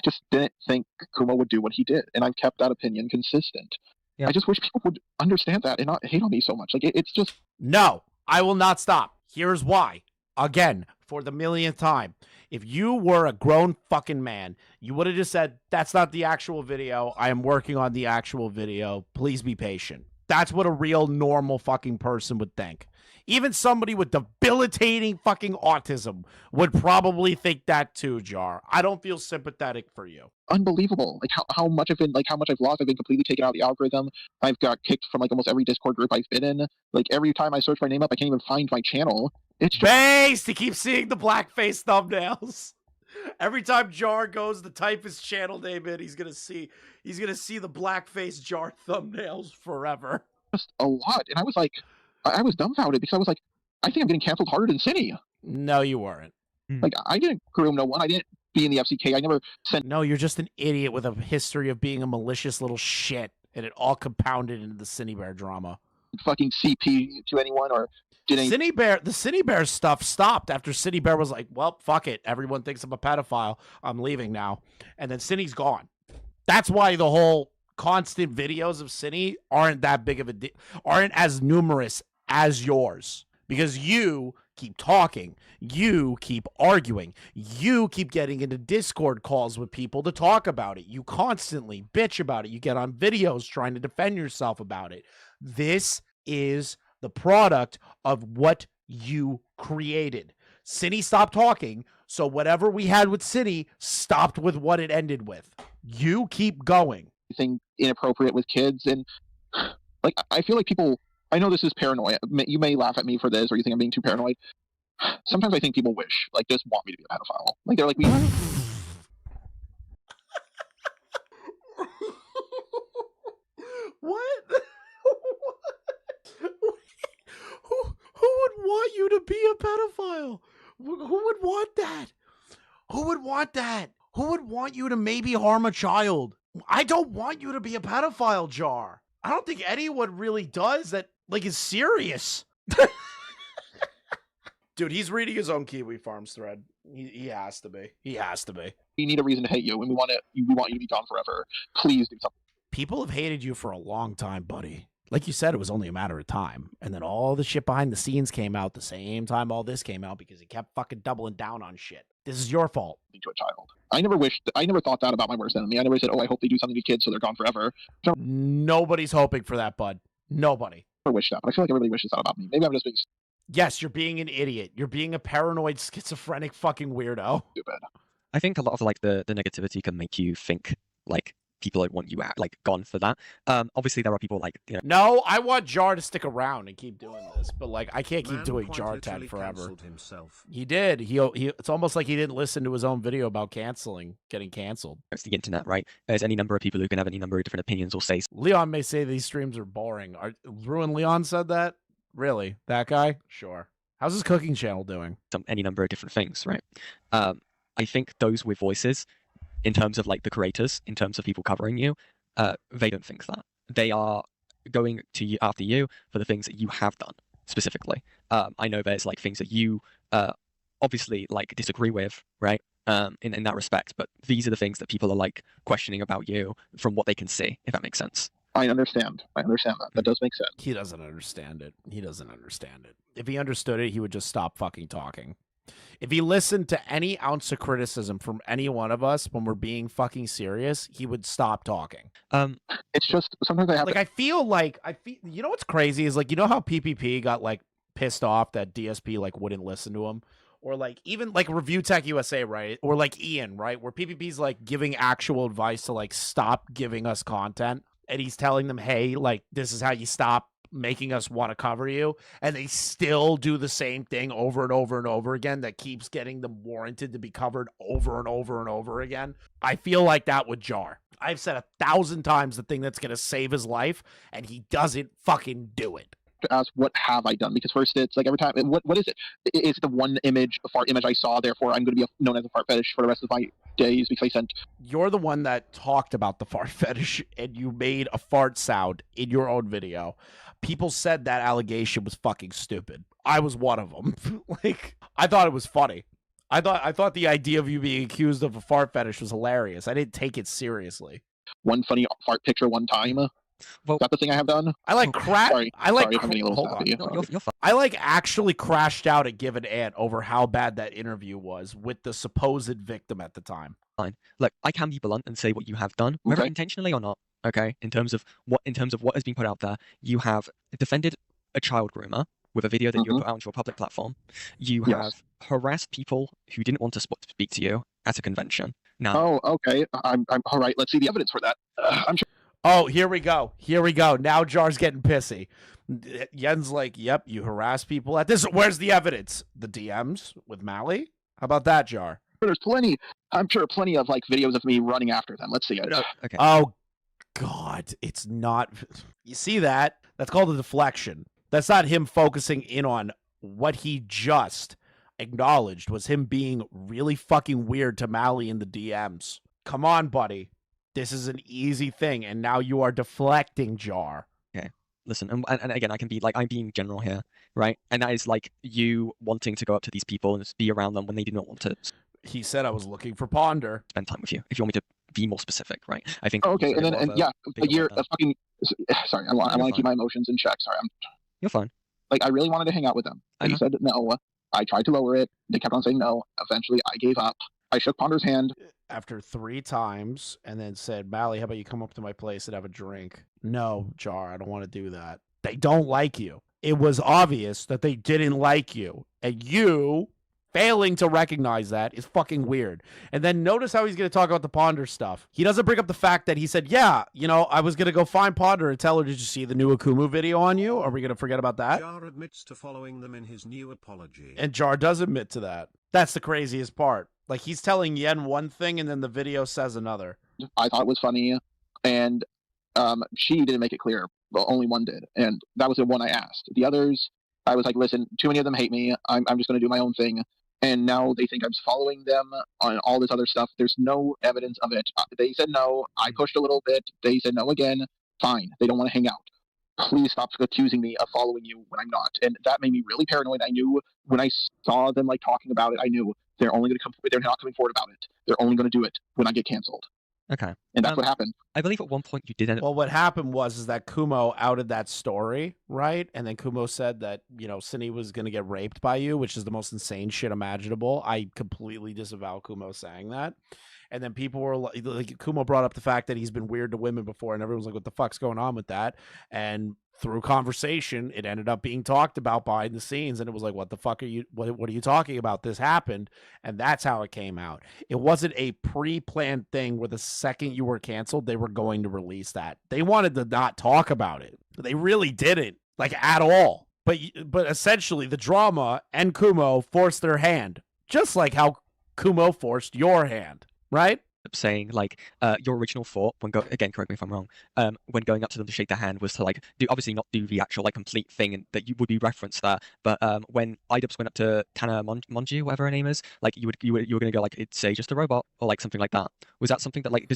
Just didn't think Kuma would do what he did, and I've kept that opinion consistent. I just wish people would understand that and not hate on me so much. Like, it's just... No, I will not stop. Here's why. Again, for the millionth time. If you were a grown fucking man, you would have just said, that's not the actual video. I am working on the actual video. Please be patient. That's what a real normal fucking person would think. Even somebody with debilitating fucking autism would probably think that too, Jar. I don't feel sympathetic for you. Unbelievable. Like how much I've lost. I've been completely taken out of the algorithm. I've got kicked from like almost every Discord group I've been in. Like every time I search my name up, I can't even find my channel. It's just... Based! He keeps seeing the blackface thumbnails. Every time Jar goes to type his channel name in, he's gonna see the blackface Jar thumbnails forever. Just a lot, and I was like, I was dumbfounded because I was like, I think I'm getting canceled harder than Cinny. No, you weren't. Like, I didn't groom no one. I didn't be in the FCK. I never sent. No, you're just an idiot with a history of being a malicious little shit, and it all compounded into the Cinny Bear drama. Fucking CP to anyone or did any. The Cinny Bear stuff stopped after Cinny Bear was like, well, fuck it. Everyone thinks I'm a pedophile. I'm leaving now. And then Cinny's gone. That's why the whole constant videos of Cinny aren't that big of aren't as numerous as yours. Because you keep talking. You keep arguing. You keep getting into Discord calls with people to talk about it. You constantly bitch about it. You get on videos trying to defend yourself about it. This is the product of what you created. Cinny stopped talking, so whatever we had with Cinny stopped with what it ended with. You keep going. Anything inappropriate with kids, and like I feel like people. I know this is paranoia. You may laugh at me for this, or you think I'm being too paranoid. Sometimes I think people wish, like, just want me to be a pedophile. Like they're like, What? Who would want you to be a pedophile? Who would want that? Who would want that? Who would want you to maybe harm a child? I don't want you to be a pedophile, Jar. I don't think anyone really does that, like, is serious. Dude, he's reading his own Kiwi Farms thread. He has to be. He has to be. We need a reason to hate you, and we want you to be gone forever. Please do something. People have hated you for a long time, buddy. Like you said, it was only a matter of time. And then all the shit behind the scenes came out the same time all this came out because he kept fucking doubling down on shit. This is your fault. To a child. I never thought that about my worst enemy. I never said, oh, I hope they do something to kids so they're gone forever. Nobody's hoping for that, bud. Nobody. I wish that, but I feel like everybody wishes that about me. Maybe I'm just being Yes, you're being an idiot. You're being a paranoid, schizophrenic fucking weirdo. stupid. I think a lot of like the negativity can make you think like people don't want you out, like gone for that. Obviously there are people like, you know. No, I want Jar to stick around and keep doing this, but like I can't keep doing Jar 10 forever. He did. He it's almost like he didn't listen to his own video about getting canceled. It's the internet, right? There's any number of people who can have any number of different opinions or say. Leon may say these streams are boring. Ruin Leon said that? Really? That guy? Sure. How's his cooking channel doing? Any number of different things, right? I think those with voices, in terms of like the creators, in terms of people covering you, they don't think that. They are going to you after you for the things that you have done specifically. I know there's like things that you obviously like disagree with, right? In that respect, but these are the things that people are like questioning about you from what they can see, if that makes sense. I understand that. That does make sense. He doesn't understand it. He doesn't understand it. If he understood it, he would just stop fucking talking. If he listened to any ounce of criticism from any one of us when we're being fucking serious, he would stop talking. It's just sometimes I have like I feel you know what's crazy is like, you know how PPP got like pissed off that DSP like wouldn't listen to him, or like even like Review Tech USA, right? Or like Ian, right? Where PPP's like giving actual advice to like stop giving us content. And he's telling them, hey, like, this is how you stop making us want to cover you. And they still do the same thing over and over and over again that keeps getting them warranted to be covered over and over and over again. I feel like that would Jar. I've said 1,000 times the thing that's going to save his life, and he doesn't fucking do it. To ask, what have I done? Because first it's like every time, what is it? It's the one image, a fart image I saw, therefore I'm going to be known as a fart fetish for the rest of my days because I sent. You're the one that talked about the fart fetish, and you made a fart sound in your own video. People said that allegation was fucking stupid. I was one of them. Like, I thought it was funny. I thought the idea of you being accused of a fart fetish was hilarious. I didn't take it seriously. One funny fart picture one time. Well, is that the thing I have done? I like sorry, I'm getting a little hold on. You're fine. I like actually crashed out at Give an Ant over how bad that interview was with the supposed victim at the time. Fine. Look, I can be blunt and say what you have done, whether intentionally or not. Okay, in terms of what has been put out there, you have defended a child groomer with a video that you put out onto a public platform. You have harassed people who didn't want to speak to you at a convention. Now, oh, okay. I'm all right. Let's see the evidence for that. I'm sure. Oh, here we go. Here we go. Now Jar's getting pissy. Yen's like, yep, you harass people at this. Where's the evidence? The DMs with Mally? How about that, Jar? There's plenty. I'm sure plenty of like videos of me running after them. Let's see it. Okay. Oh, God, it's not. You see that? That's called a deflection. That's not him focusing in on what he just acknowledged was him being really fucking weird to Mally in the DMs. Come on, buddy. This is an easy thing, and now you are deflecting, Jar. Okay. Listen, and again, I can be like, I'm being general here, right? And that is like you wanting to go up to these people and be around them when they do not want to. He said I was looking for Ponder. Spend time with you. If you want me to be more specific, right? I think. Okay, and then a year, a fucking. Sorry, I want to keep my emotions in check. Sorry, You're fine. Like, I really wanted to hang out with them. They said no. I tried to lower it. They kept on saying no. Eventually, I gave up. I shook Ponder's hand. After 3 times, and then said, Mally, how about you come up to my place and have a drink? No, Jar, I don't want to do that. They don't like you. It was obvious that they didn't like you. And you failing to recognize that is fucking weird. And then notice how he's going to talk about the Ponder stuff. He doesn't bring up the fact that he said, yeah, you know, I was going to go find Ponder and tell her, did you see the new Akumu video on you? Are we going to forget about that? Jar admits to following them in his new apology. And Jar does admit to that. That's the craziest part. Like, he's telling Yen one thing and then the video says another. I thought it was funny, and she didn't make it clear. Well, only one did, and that was the one I asked. The others, I was like, listen, too many of them hate me. I'm just going to do my own thing. And now they think I'm following them on all this other stuff. There's no evidence of it. They said no. I pushed a little bit. They said no again. Fine. They don't want to hang out. Please stop accusing me of following you when I'm not. And that made me really paranoid. I knew when I saw them like talking about it, I knew they're only going to come. They're not coming forward about it. They're only going to do it when I get canceled. Okay. And that's what happened. I believe at one point you did end up... Well, what happened was that Kumo outed that story, right? And then Kumo said that, you know, Cindy was going to get raped by you, which is the most insane shit imaginable. I completely disavow Kumo saying that. And then people were like, Kumo brought up the fact that he's been weird to women before, and everyone's like, what the fuck's going on with that? And through conversation, it ended up being talked about behind the scenes, and it was like, what the fuck are you, what are you talking about? This happened, and that's how it came out. It wasn't a pre-planned thing where the second you were canceled, they were going to release that. They wanted to not talk about it. They really didn't, like, at all. But essentially, the drama and Kumo forced their hand, just like how Kumo forced your hand. Right? Saying like your original thought when again, correct me if I'm wrong, when going up to them to shake their hand was to like obviously not do the actual like complete thing, and that you would be referenced that, but when IDubbbz went up to Tana Monju, whatever her name is, like you were gonna go like, it's say just a robot or like something like that. Was that something that like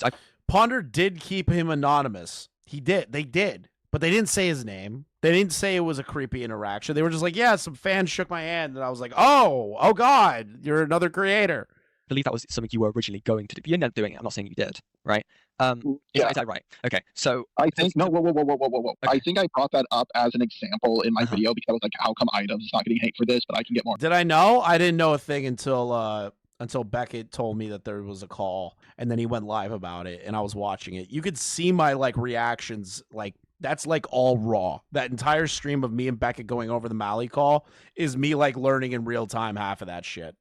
Ponder did keep him anonymous. They did, but they didn't say his name. They didn't say it was a creepy interaction. They were just like, yeah, some fans shook my hand, and I was like, oh God, you're another creator. I believe that was something you were originally going to do. You ended up doing it. I'm not saying you did, right? Is that right? Okay, so I think no. Whoa. Okay. I think I brought that up as an example in my video because I was like, how come IDubbbz is not getting hate for this, but I can get more? Did I know? I didn't know a thing until Beckett told me that there was a call, and then he went live about it, and I was watching it. You could see my like reactions, like. That's like all raw. That entire stream of me and Beckett going over the Mally call is me like learning in real time half of that shit.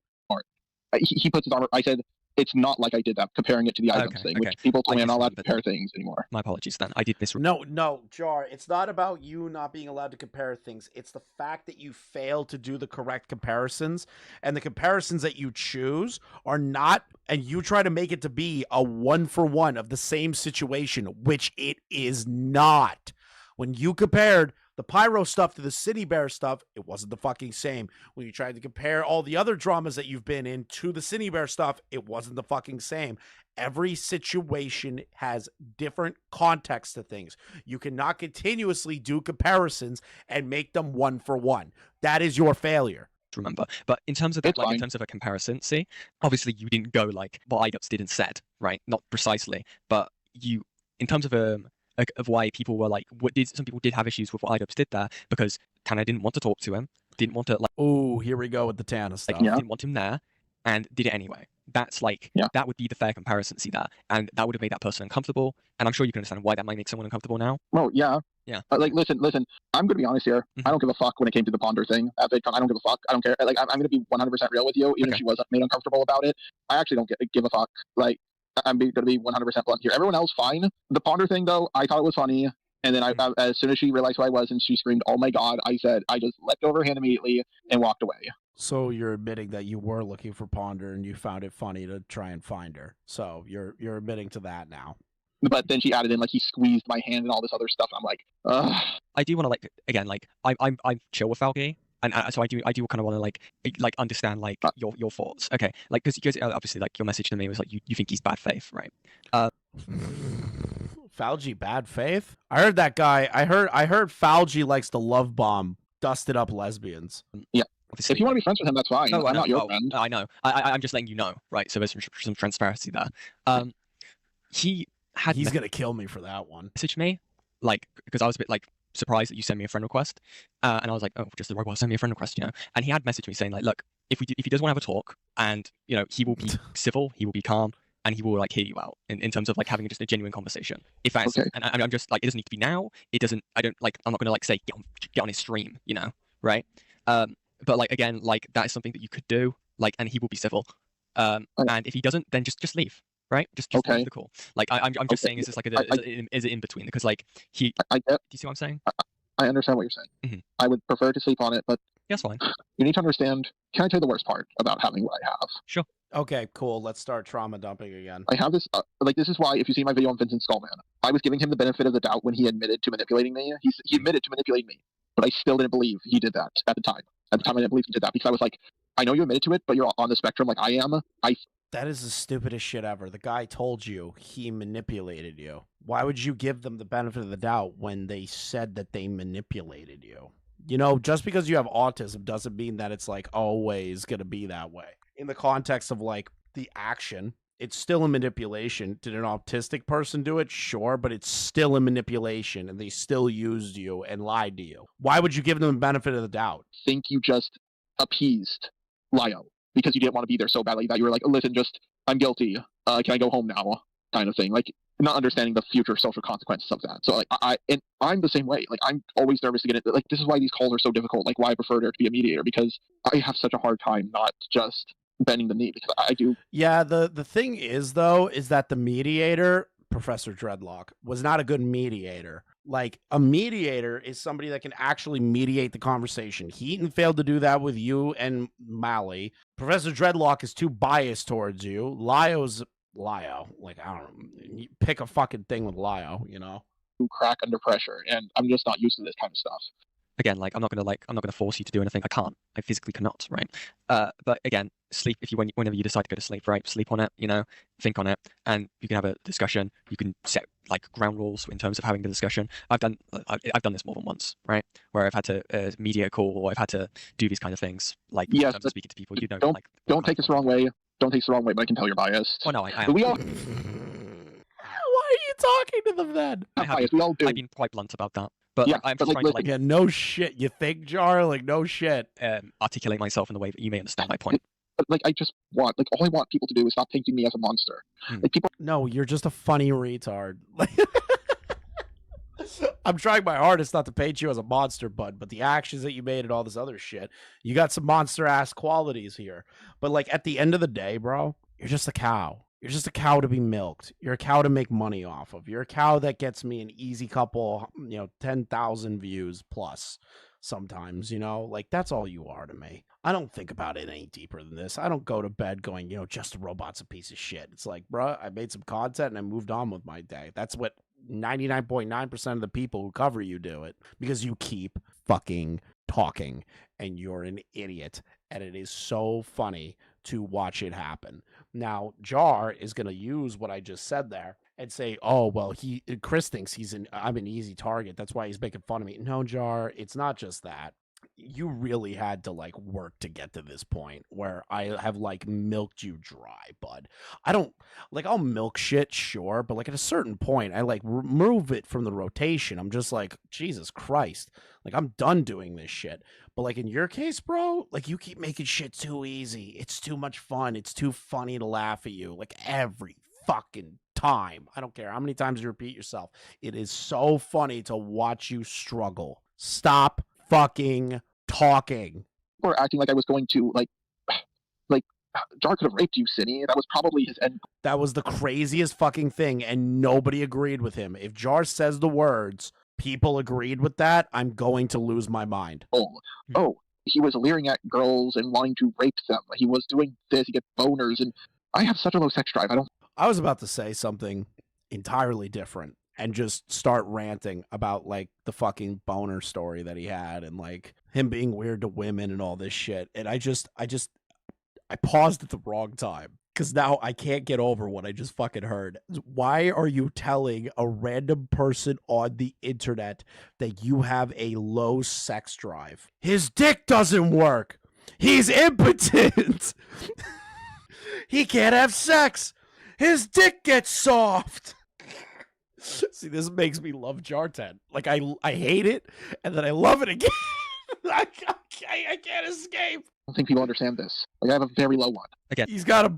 He puts his armor. I said it's not like I did that, comparing it to the IDubbbz thing, which people told me I'm not allowed to compare things anymore. My apologies then. I did this. No, Jar. It's not about you not being allowed to compare things. It's the fact that you fail to do the correct comparisons, and the comparisons that you choose are not, and you try to make it to be a 1-for-1 of the same situation, which it is not. When you compared the Pyro stuff to the City Bear stuff, it wasn't the fucking same. When you tried to compare all the other dramas that you've been in to the City Bear stuff, it wasn't the fucking same. Every situation has different context to things. You cannot continuously do comparisons and make them 1-for-1. That is your failure. Remember, but in terms of that, like in terms of a comparison, see, obviously you didn't go like what IDubbbz did and said, right? Not precisely, but you, in terms of why people were like, some people did have issues with what IDubbbz did there because Tana didn't want to talk to him, didn't want to like. Oh, here we go with the Tana stuff. Like, didn't want him there, and did it anyway. That's like that would be the fair comparison. See that, and that would have made that person uncomfortable. And I'm sure you can understand why that might make someone uncomfortable now. Well, yeah. Like, listen. I'm gonna be honest here. I don't give a fuck when it came to the Ponder thing at VidCon. I don't give a fuck. I don't care. Like, I'm gonna be 100% real with you, even if she was made uncomfortable about it. I actually don't give a fuck. Like. I'm going to be 100% blunt here. Everyone else, fine. The Ponder thing, though, I thought it was funny. And then as soon as she realized who I was and she screamed, oh my God, I said, I just let go of her hand immediately and walked away. So you're admitting that you were looking for Ponder and you found it funny to try and find her. So you're admitting to that now. But then she added in like he squeezed my hand and all this other stuff. I'm like, ugh. I do want to like again like I'm chill with Falky. And so I do kind of want to like understand like your thoughts. Okay, like because obviously like your message to me was like you think he's bad faith, right? Falgy bad faith? I heard that guy. I heard Falgy likes to love bomb dusted up lesbians. Yeah. Obviously. If you want to be friends with him, that's fine. No, I'm not your friend. I know. I'm just letting you know, right? So there's some transparency there. He's gonna kill me for that one. Message me, like because I was a bit like surprised that you sent me a friend request, and I was like, oh, just the robot sent me a friend request, you know. And he had messaged me saying like, look, if he does want to have a talk, and you know, he will be civil, he will be calm, and he will like hear you out in terms of like having just a genuine conversation. If that's okay. And I'm just like, it doesn't need to be now. It doesn't. I'm not gonna like say get on his stream, you know, right? But like again, like that is something that you could do, like, and he will be civil. And if he doesn't, then just leave. Right, just leave the call. Like I'm just saying, is this like is it in between? Because like do you see what I'm saying? I understand what you're saying. Mm-hmm. I would prefer to sleep on it, but that's fine. You need to understand. Can I tell you the worst part about having what I have? Sure. Okay, cool. Let's start trauma dumping again. I have this. This is why if you see my video on Vincent Skullman, I was giving him the benefit of the doubt when he admitted to manipulating me. He admitted to manipulating me, but I still didn't believe he did that at the time. At the time, I didn't believe he did that because I was like, I know you admitted to it, but you're on the spectrum like I am. That is the stupidest shit ever. The guy told you he manipulated you. Why would you give them the benefit of the doubt when they said that they manipulated you? You know, just because you have autism doesn't mean that it's like always going to be that way. In the context of like the action, it's still a manipulation. Did an autistic person do it? Sure, but it's still a manipulation and they still used you and lied to you. Why would you give them the benefit of the doubt? Think you just appeased Lio. Because you didn't want to be there so badly that you were like, listen, I'm guilty. Can I go home now? Kind of thing. Like, not understanding the future social consequences of that. So, like, I'm the same way. Like, I'm always nervous to get it. Like, this is why these calls are so difficult. Like, why I prefer there to be a mediator. Because I have such a hard time not just bending the knee. Because I do. Yeah, the thing is, though, is that the mediator, Professor Dreadlock, was not a good mediator. Like, a mediator is somebody that can actually mediate the conversation. Heaton failed to do that with you and Mally. Professor Dreadlock is too biased towards you. Lio's Lio. Like, I don't know. Pick a fucking thing with Lio, you know? Crack under pressure, and I'm just not used to this kind of stuff. Again, like I'm not gonna force you to do anything. I can't. I physically cannot, right? But again, sleep whenever you decide to go to sleep, right? Sleep on it, you know, think on it, and you can have a discussion. You can set like ground rules in terms of having the discussion. I've done this more than once, right? Where I've had to mediate a call, or I've had to do these kind of things, like yes, speaking to people. You know, don't take this the wrong way. Don't take this the wrong way, but I can tell you're biased. Oh no, I am. We all. Why are you talking to them then? We all do. I've been quite blunt about that. But yeah, like, I'm just trying to like, yeah, no shit. You think, Jar? Like, no shit. Articulate myself in the way that you may understand my point. But like, I just want, like, all I want people to do is stop painting me as a monster. Like, people. No, you're just a funny retard. I'm trying my hardest not to paint you as a monster, bud, but the actions that you made and all this other shit, you got some monster ass qualities here. But like, at the end of the day, bro, you're just a cow. You're just a cow to be milked. You're a cow to make money off of. You're a cow that gets me an easy couple, 10,000 views plus sometimes, like that's all you are to me. I don't think about it any deeper than this. I don't go to bed going, just a robot's a piece of shit. It's like, bruh, I made some content and I moved on with my day. That's what 99.9% of the people who cover you do it, because you keep fucking talking and you're an idiot. And it is so funny to watch it happen. Now, Jar is going to use what I just said there and say, oh, well, Chris thinks I'm an easy target. That's why he's making fun of me. No, Jar, it's not just that. You really had to like work to get to this point where I have like milked you dry, bud. I'll milk shit, sure, but like at a certain point, I like remove it from the rotation. I'm just like, Jesus Christ, like I'm done doing this shit. But like in your case, bro, like you keep making shit too easy. It's too much fun. It's too funny to laugh at you like every fucking time. I don't care how many times you repeat yourself. It is so funny to watch you struggle. Stop fucking talking. Or acting like I was going to like Jar could have raped you, Cinny. That was probably his end. That was the craziest fucking thing, and nobody agreed with him. If Jar says the words, people agreed with that, I'm going to lose my mind. Oh, he was leering at girls and wanting to rape them. He was doing this. He get boners, and I have such a low sex drive. I was about to say something entirely different and just start ranting about like the fucking boner story that he had and like him being weird to women and all this shit. And I paused at the wrong time because now I can't get over what I just fucking heard. Why are you telling a random person on the internet that you have a low sex drive? His dick doesn't work. He's impotent. He can't have sex. His dick gets soft. See, this makes me love Jar10. Like, I hate it, and then I love it again. I can't escape. I don't think people understand this. Like, I have a very low one. Again, he's got a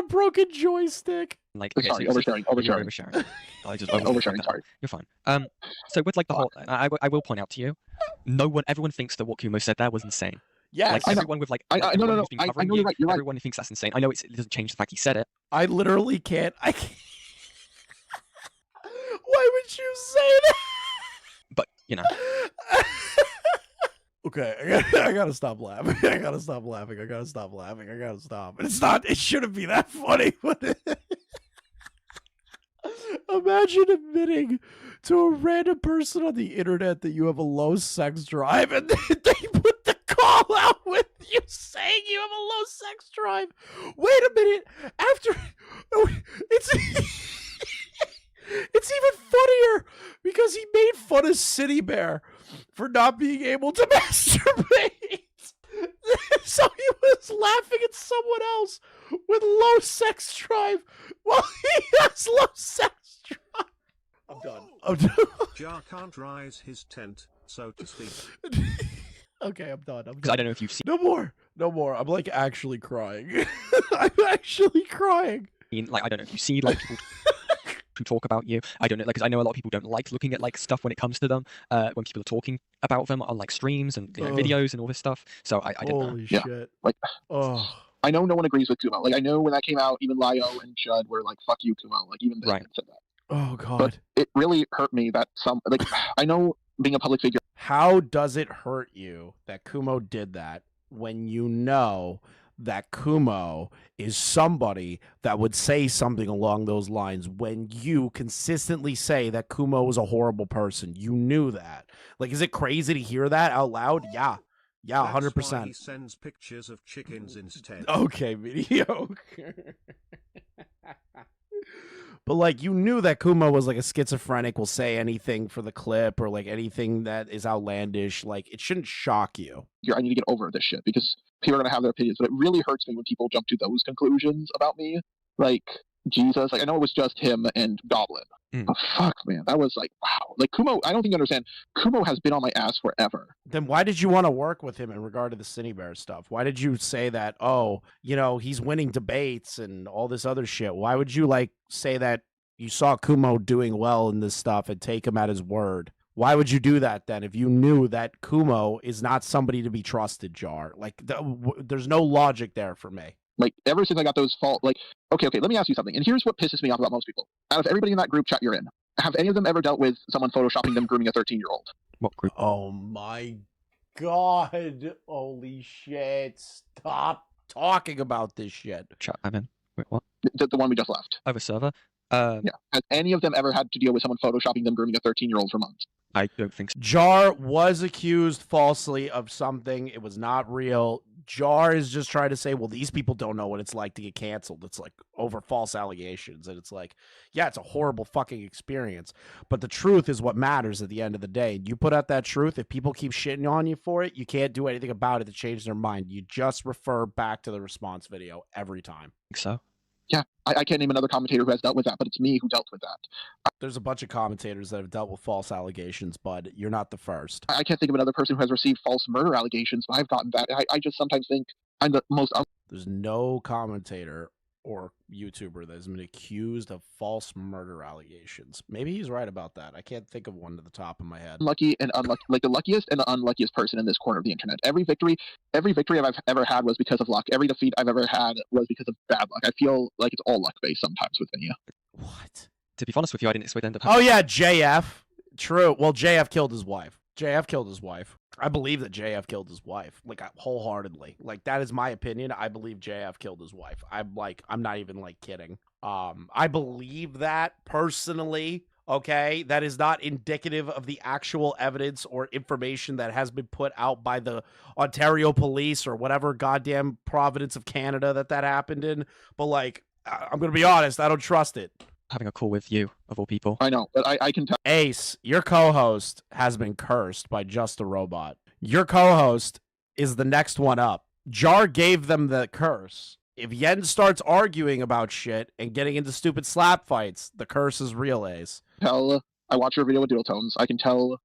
broken joystick. Like, okay, sorry, oversharing. I just oversharing. Sorry, you're fine. So with like the whole, I will point out to you, everyone thinks that what Kumo said there was insane. Yeah, like everyone with like, no. I know you're right. You're everyone who thinks that's insane. I know it doesn't change the fact he said it. I literally can't. I can't. Why would you say that? But you know. Okay, I gotta stop laughing. I gotta stop. It's not. It shouldn't be that funny. But imagine admitting to a random person on the internet that you have a low sex drive, and they put the call out with you saying you have a low sex drive. Wait a minute. After it's it's even funnier because he made fun of City Bear for not being able to masturbate. So he was laughing at someone else with low sex drive while he has low sex drive. I'm done. Jar can't rise his tent, so to speak. Okay, I'm done. Because I don't know if you've seen. No more. I'm like actually crying. I'm actually crying. Like, I don't know if you see like people who talk about you. I don't know, like, because I know a lot of people don't like looking at like stuff when it comes to them. When people are talking about them on like streams and videos and all this stuff. So I don't know. Holy shit! Yeah. Like, I know no one agrees with Kumo. Like, I know when that came out, even Lio and Chud were like, "Fuck you, Kumo." Like, even they said that. Oh god! But it really hurt me that I know being a public figure. How does it hurt you that Kumo did that when you know that Kumo is somebody that would say something along those lines when you consistently say that Kumo is a horrible person? You knew that. Like, is it crazy to hear that out loud? Yeah. Yeah, 100%. That's why he sends pictures of chickens instead. Okay, mediocre. But, like, you knew that Kumo was, like, a schizophrenic, will say anything for the clip or, like, anything that is outlandish. Like, it shouldn't shock you. I need to get over this shit because people are going to have their opinions. But it really hurts me when people jump to those conclusions about me. Like, Jesus. Like, I know it was just him and Goblin. But fuck, man. That was like, wow. Like, Kumo, I don't think you understand. Kumo has been on my ass forever. Then why did you want to work with him in regard to the Cine Bear stuff? Why did you say that, oh, you know, he's winning debates and all this other shit? Why would you, like, say that you saw Kumo doing well in this stuff and take him at his word? Why would you do that then if you knew that Kumo is not somebody to be trusted, Jar? Like, there's no logic there for me. Like, ever since I got those okay, let me ask you something. And here's what pisses me off about most people. Out of everybody in that group chat you're in, have any of them ever dealt with someone photoshopping them grooming a 13-year-old? What group? Oh my god. Holy shit. Stop talking about this shit. Chat, I'm in. Wait, what? The one we just left. Over server? Yeah. Has any of them ever had to deal with someone photoshopping them grooming a 13-year-old for months? I don't think so. Jar was accused falsely of something. It was not real. Jar is just trying to say, well, these people don't know what it's like to get canceled. It's like over false allegations. And it's like, yeah, it's a horrible fucking experience. But the truth is what matters at the end of the day. You put out that truth. If people keep shitting on you for it, you can't do anything about it to change their mind. You just refer back to the response video every time. Think so? Yeah, I can't name another commentator who has dealt with that, but it's me who dealt with that. There's a bunch of commentators that have dealt with false allegations, but you're not the first. I can't think of another person who has received false murder allegations, but I've gotten that. I just sometimes think I'm the most... There's no commentator or YouTuber that has been accused of false murder allegations. Maybe he's right about that. I can't think of one to the top of my head. Lucky and unlucky, like the luckiest and the unluckiest person in this corner of the internet. Every victory I've ever had was because of luck. Every defeat I've ever had was because of bad luck. I feel like it's all luck-based sometimes with me. What? To be honest with you, I didn't expect to end up... Oh, yeah, JF. True. Well, JF killed his wife. JF killed his wife. I believe that JF killed his wife, like wholeheartedly. Like that is my opinion. I believe JF killed his wife. I'm not even like kidding. I believe that personally. Okay, that is not indicative of the actual evidence or information that has been put out by the Ontario police or whatever goddamn province of Canada that happened in. But like, I'm gonna be honest, I don't trust it. Having a call with you, of all people. I know, but I can tell. Ace, your co-host has been cursed by Just a Robot. Your co-host is the next one up. Jar gave them the curse. If Yen starts arguing about shit and getting into stupid slap fights, the curse is real, Ace. I watch your video with Doodle Tones. I can tell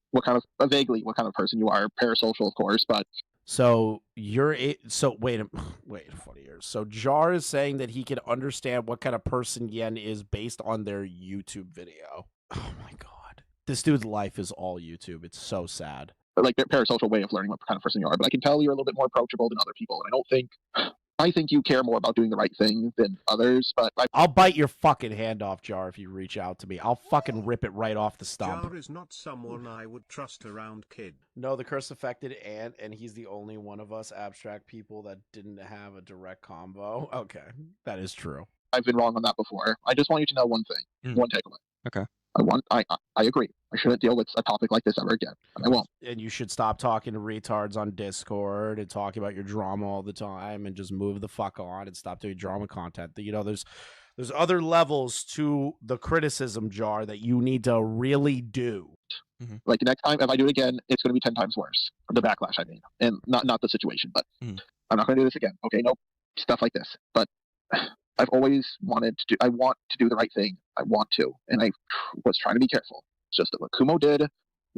vaguely what kind of person you are. Parasocial, of course, but so wait 40 years. So Jar is saying that he can understand what kind of person Yen is based on their YouTube video. Oh my god, this dude's life is all YouTube. It's so sad. Like their parasocial way of learning what kind of person you are. But I can tell you're a little bit more approachable than other people, and I think you care more about doing the right thing than others, but I'll bite your fucking hand off, Jar, if you reach out to me. I'll fucking rip it right off the stump. Jar is not someone I would trust around kid. No, the curse affected Ant, and he's the only one of us abstract people that didn't have a direct combo. Okay, that is true. I've been wrong on that before. I just want you to know one thing, one takeaway. Okay. I agree. I shouldn't deal with a topic like this ever again. And I won't. And you should stop talking to retards on Discord and talking about your drama all the time and just move the fuck on and stop doing drama content. You know, there's other levels to the criticism, Jar, that you need to really do. Mm-hmm. Like the next time, if I do it again, it's going to be 10 times worse. The backlash, I mean, and not the situation, but I'm not going to do this again. Okay, nope, stuff like this. But I've always I want to do the right thing. I want to, and I was trying to be careful. It's just that what Kumo did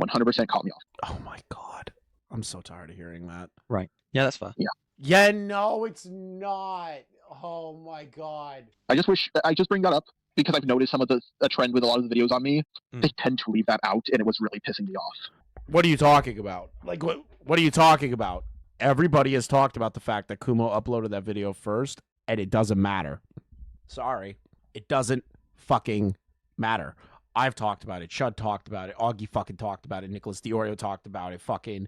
100% caught me off. Oh my god. I'm so tired of hearing that. Right. Yeah, that's fair. Yeah. Yeah, no, it's not. Oh my god. I just bring that up because I've noticed some of a trend with a lot of the videos on me. They tend to leave that out, and it was really pissing me off. What are you talking about? Like, what are you talking about? Everybody has talked about the fact that Kumo uploaded that video first, and it doesn't matter. Sorry. It doesn't fucking matter. I've talked about it. Chud talked about it. Augie fucking talked about it. Nicholas Diorio talked about it. Fucking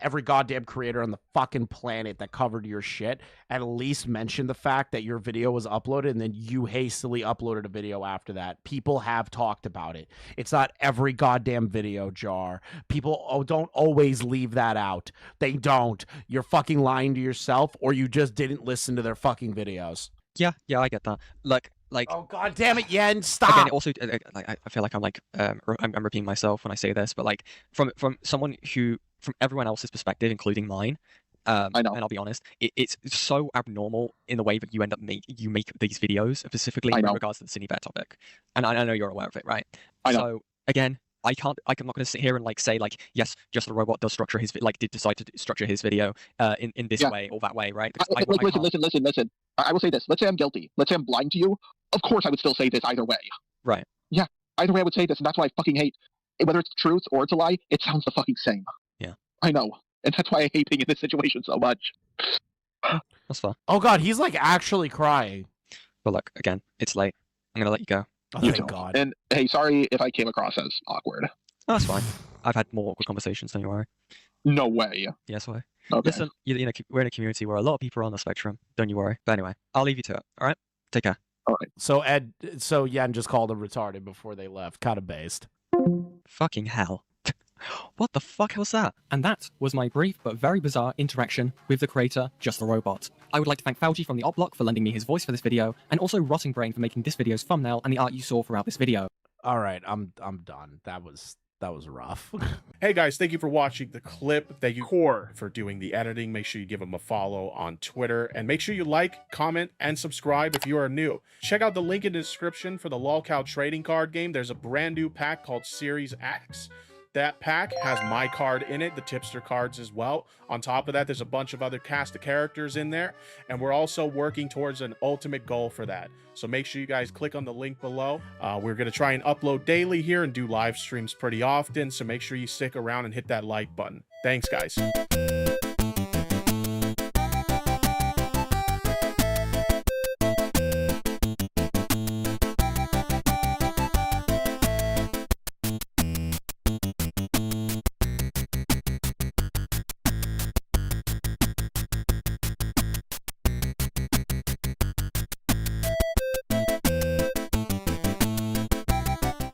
every goddamn creator on the fucking planet that covered your shit at least mentioned the fact that your video was uploaded and then you hastily uploaded a video after that. People have talked about it. It's not every goddamn video, Jar. People don't always leave that out. They don't. You're fucking lying to yourself, or you just didn't listen to their fucking videos. Yeah, I get that. Like, oh god damn it, Yen, stop. Again, also, I feel like I'm repeating myself when I say this, but like from someone from everyone else's perspective, including mine, I know. And I'll be honest, it's so abnormal in the way that you end up make these videos, specifically in regards to the Cine Bear topic, and I know you're aware of it, right? I know. So again, I'm not going to sit here and like say like, yes, Just the Robot does structure his did decide to structure his video in this way or that way, right? Listen. I will say this. Let's say I'm guilty. Let's say I'm blind to you. Of course, I would still say this either way. Right. Yeah. Either way, I would say this, and that's why I fucking hate whether it's truth or it's a lie. It sounds the fucking same. Yeah. I know, and that's why I hate being in this situation so much. That's fine. Oh god, he's like actually crying. But look, again, it's late. I'm gonna let you go. Oh, thank God. And hey, sorry if I came across as awkward. Oh, that's fine. I've had more awkward conversations, don't you worry. No way. Yes, way. Okay. Listen, we're in a community where a lot of people are on the spectrum. Don't you worry. But anyway, I'll leave you to it. All right? Take care. All right. So Yen just called him retarded before they left. Kind of based. Fucking hell. What the fuck was that? And that was my brief but very bizarre interaction with the creator, Just the Robot. I would like to thank Fauji from the Op Block for lending me his voice for this video, and also Rotting Brain for making this video's thumbnail and the art you saw throughout this video. All right, I'm done. That was rough. Hey guys, thank you for watching the clip. Thank you Core for doing the editing. Make sure you give him a follow on Twitter, and make sure you like, comment, and subscribe if you are new. Check out the link in the description for the LOLcow trading card game. There's a brand new pack called Series X. That pack has my card in it, the tipster cards as well. On top of that, there's a bunch of other cast of characters in there, and we're also working towards an ultimate goal for that. So make sure you guys click on the link below. We're going to try and upload daily here and do live streams pretty often, so make sure you stick around and hit that like button. Thanks, guys.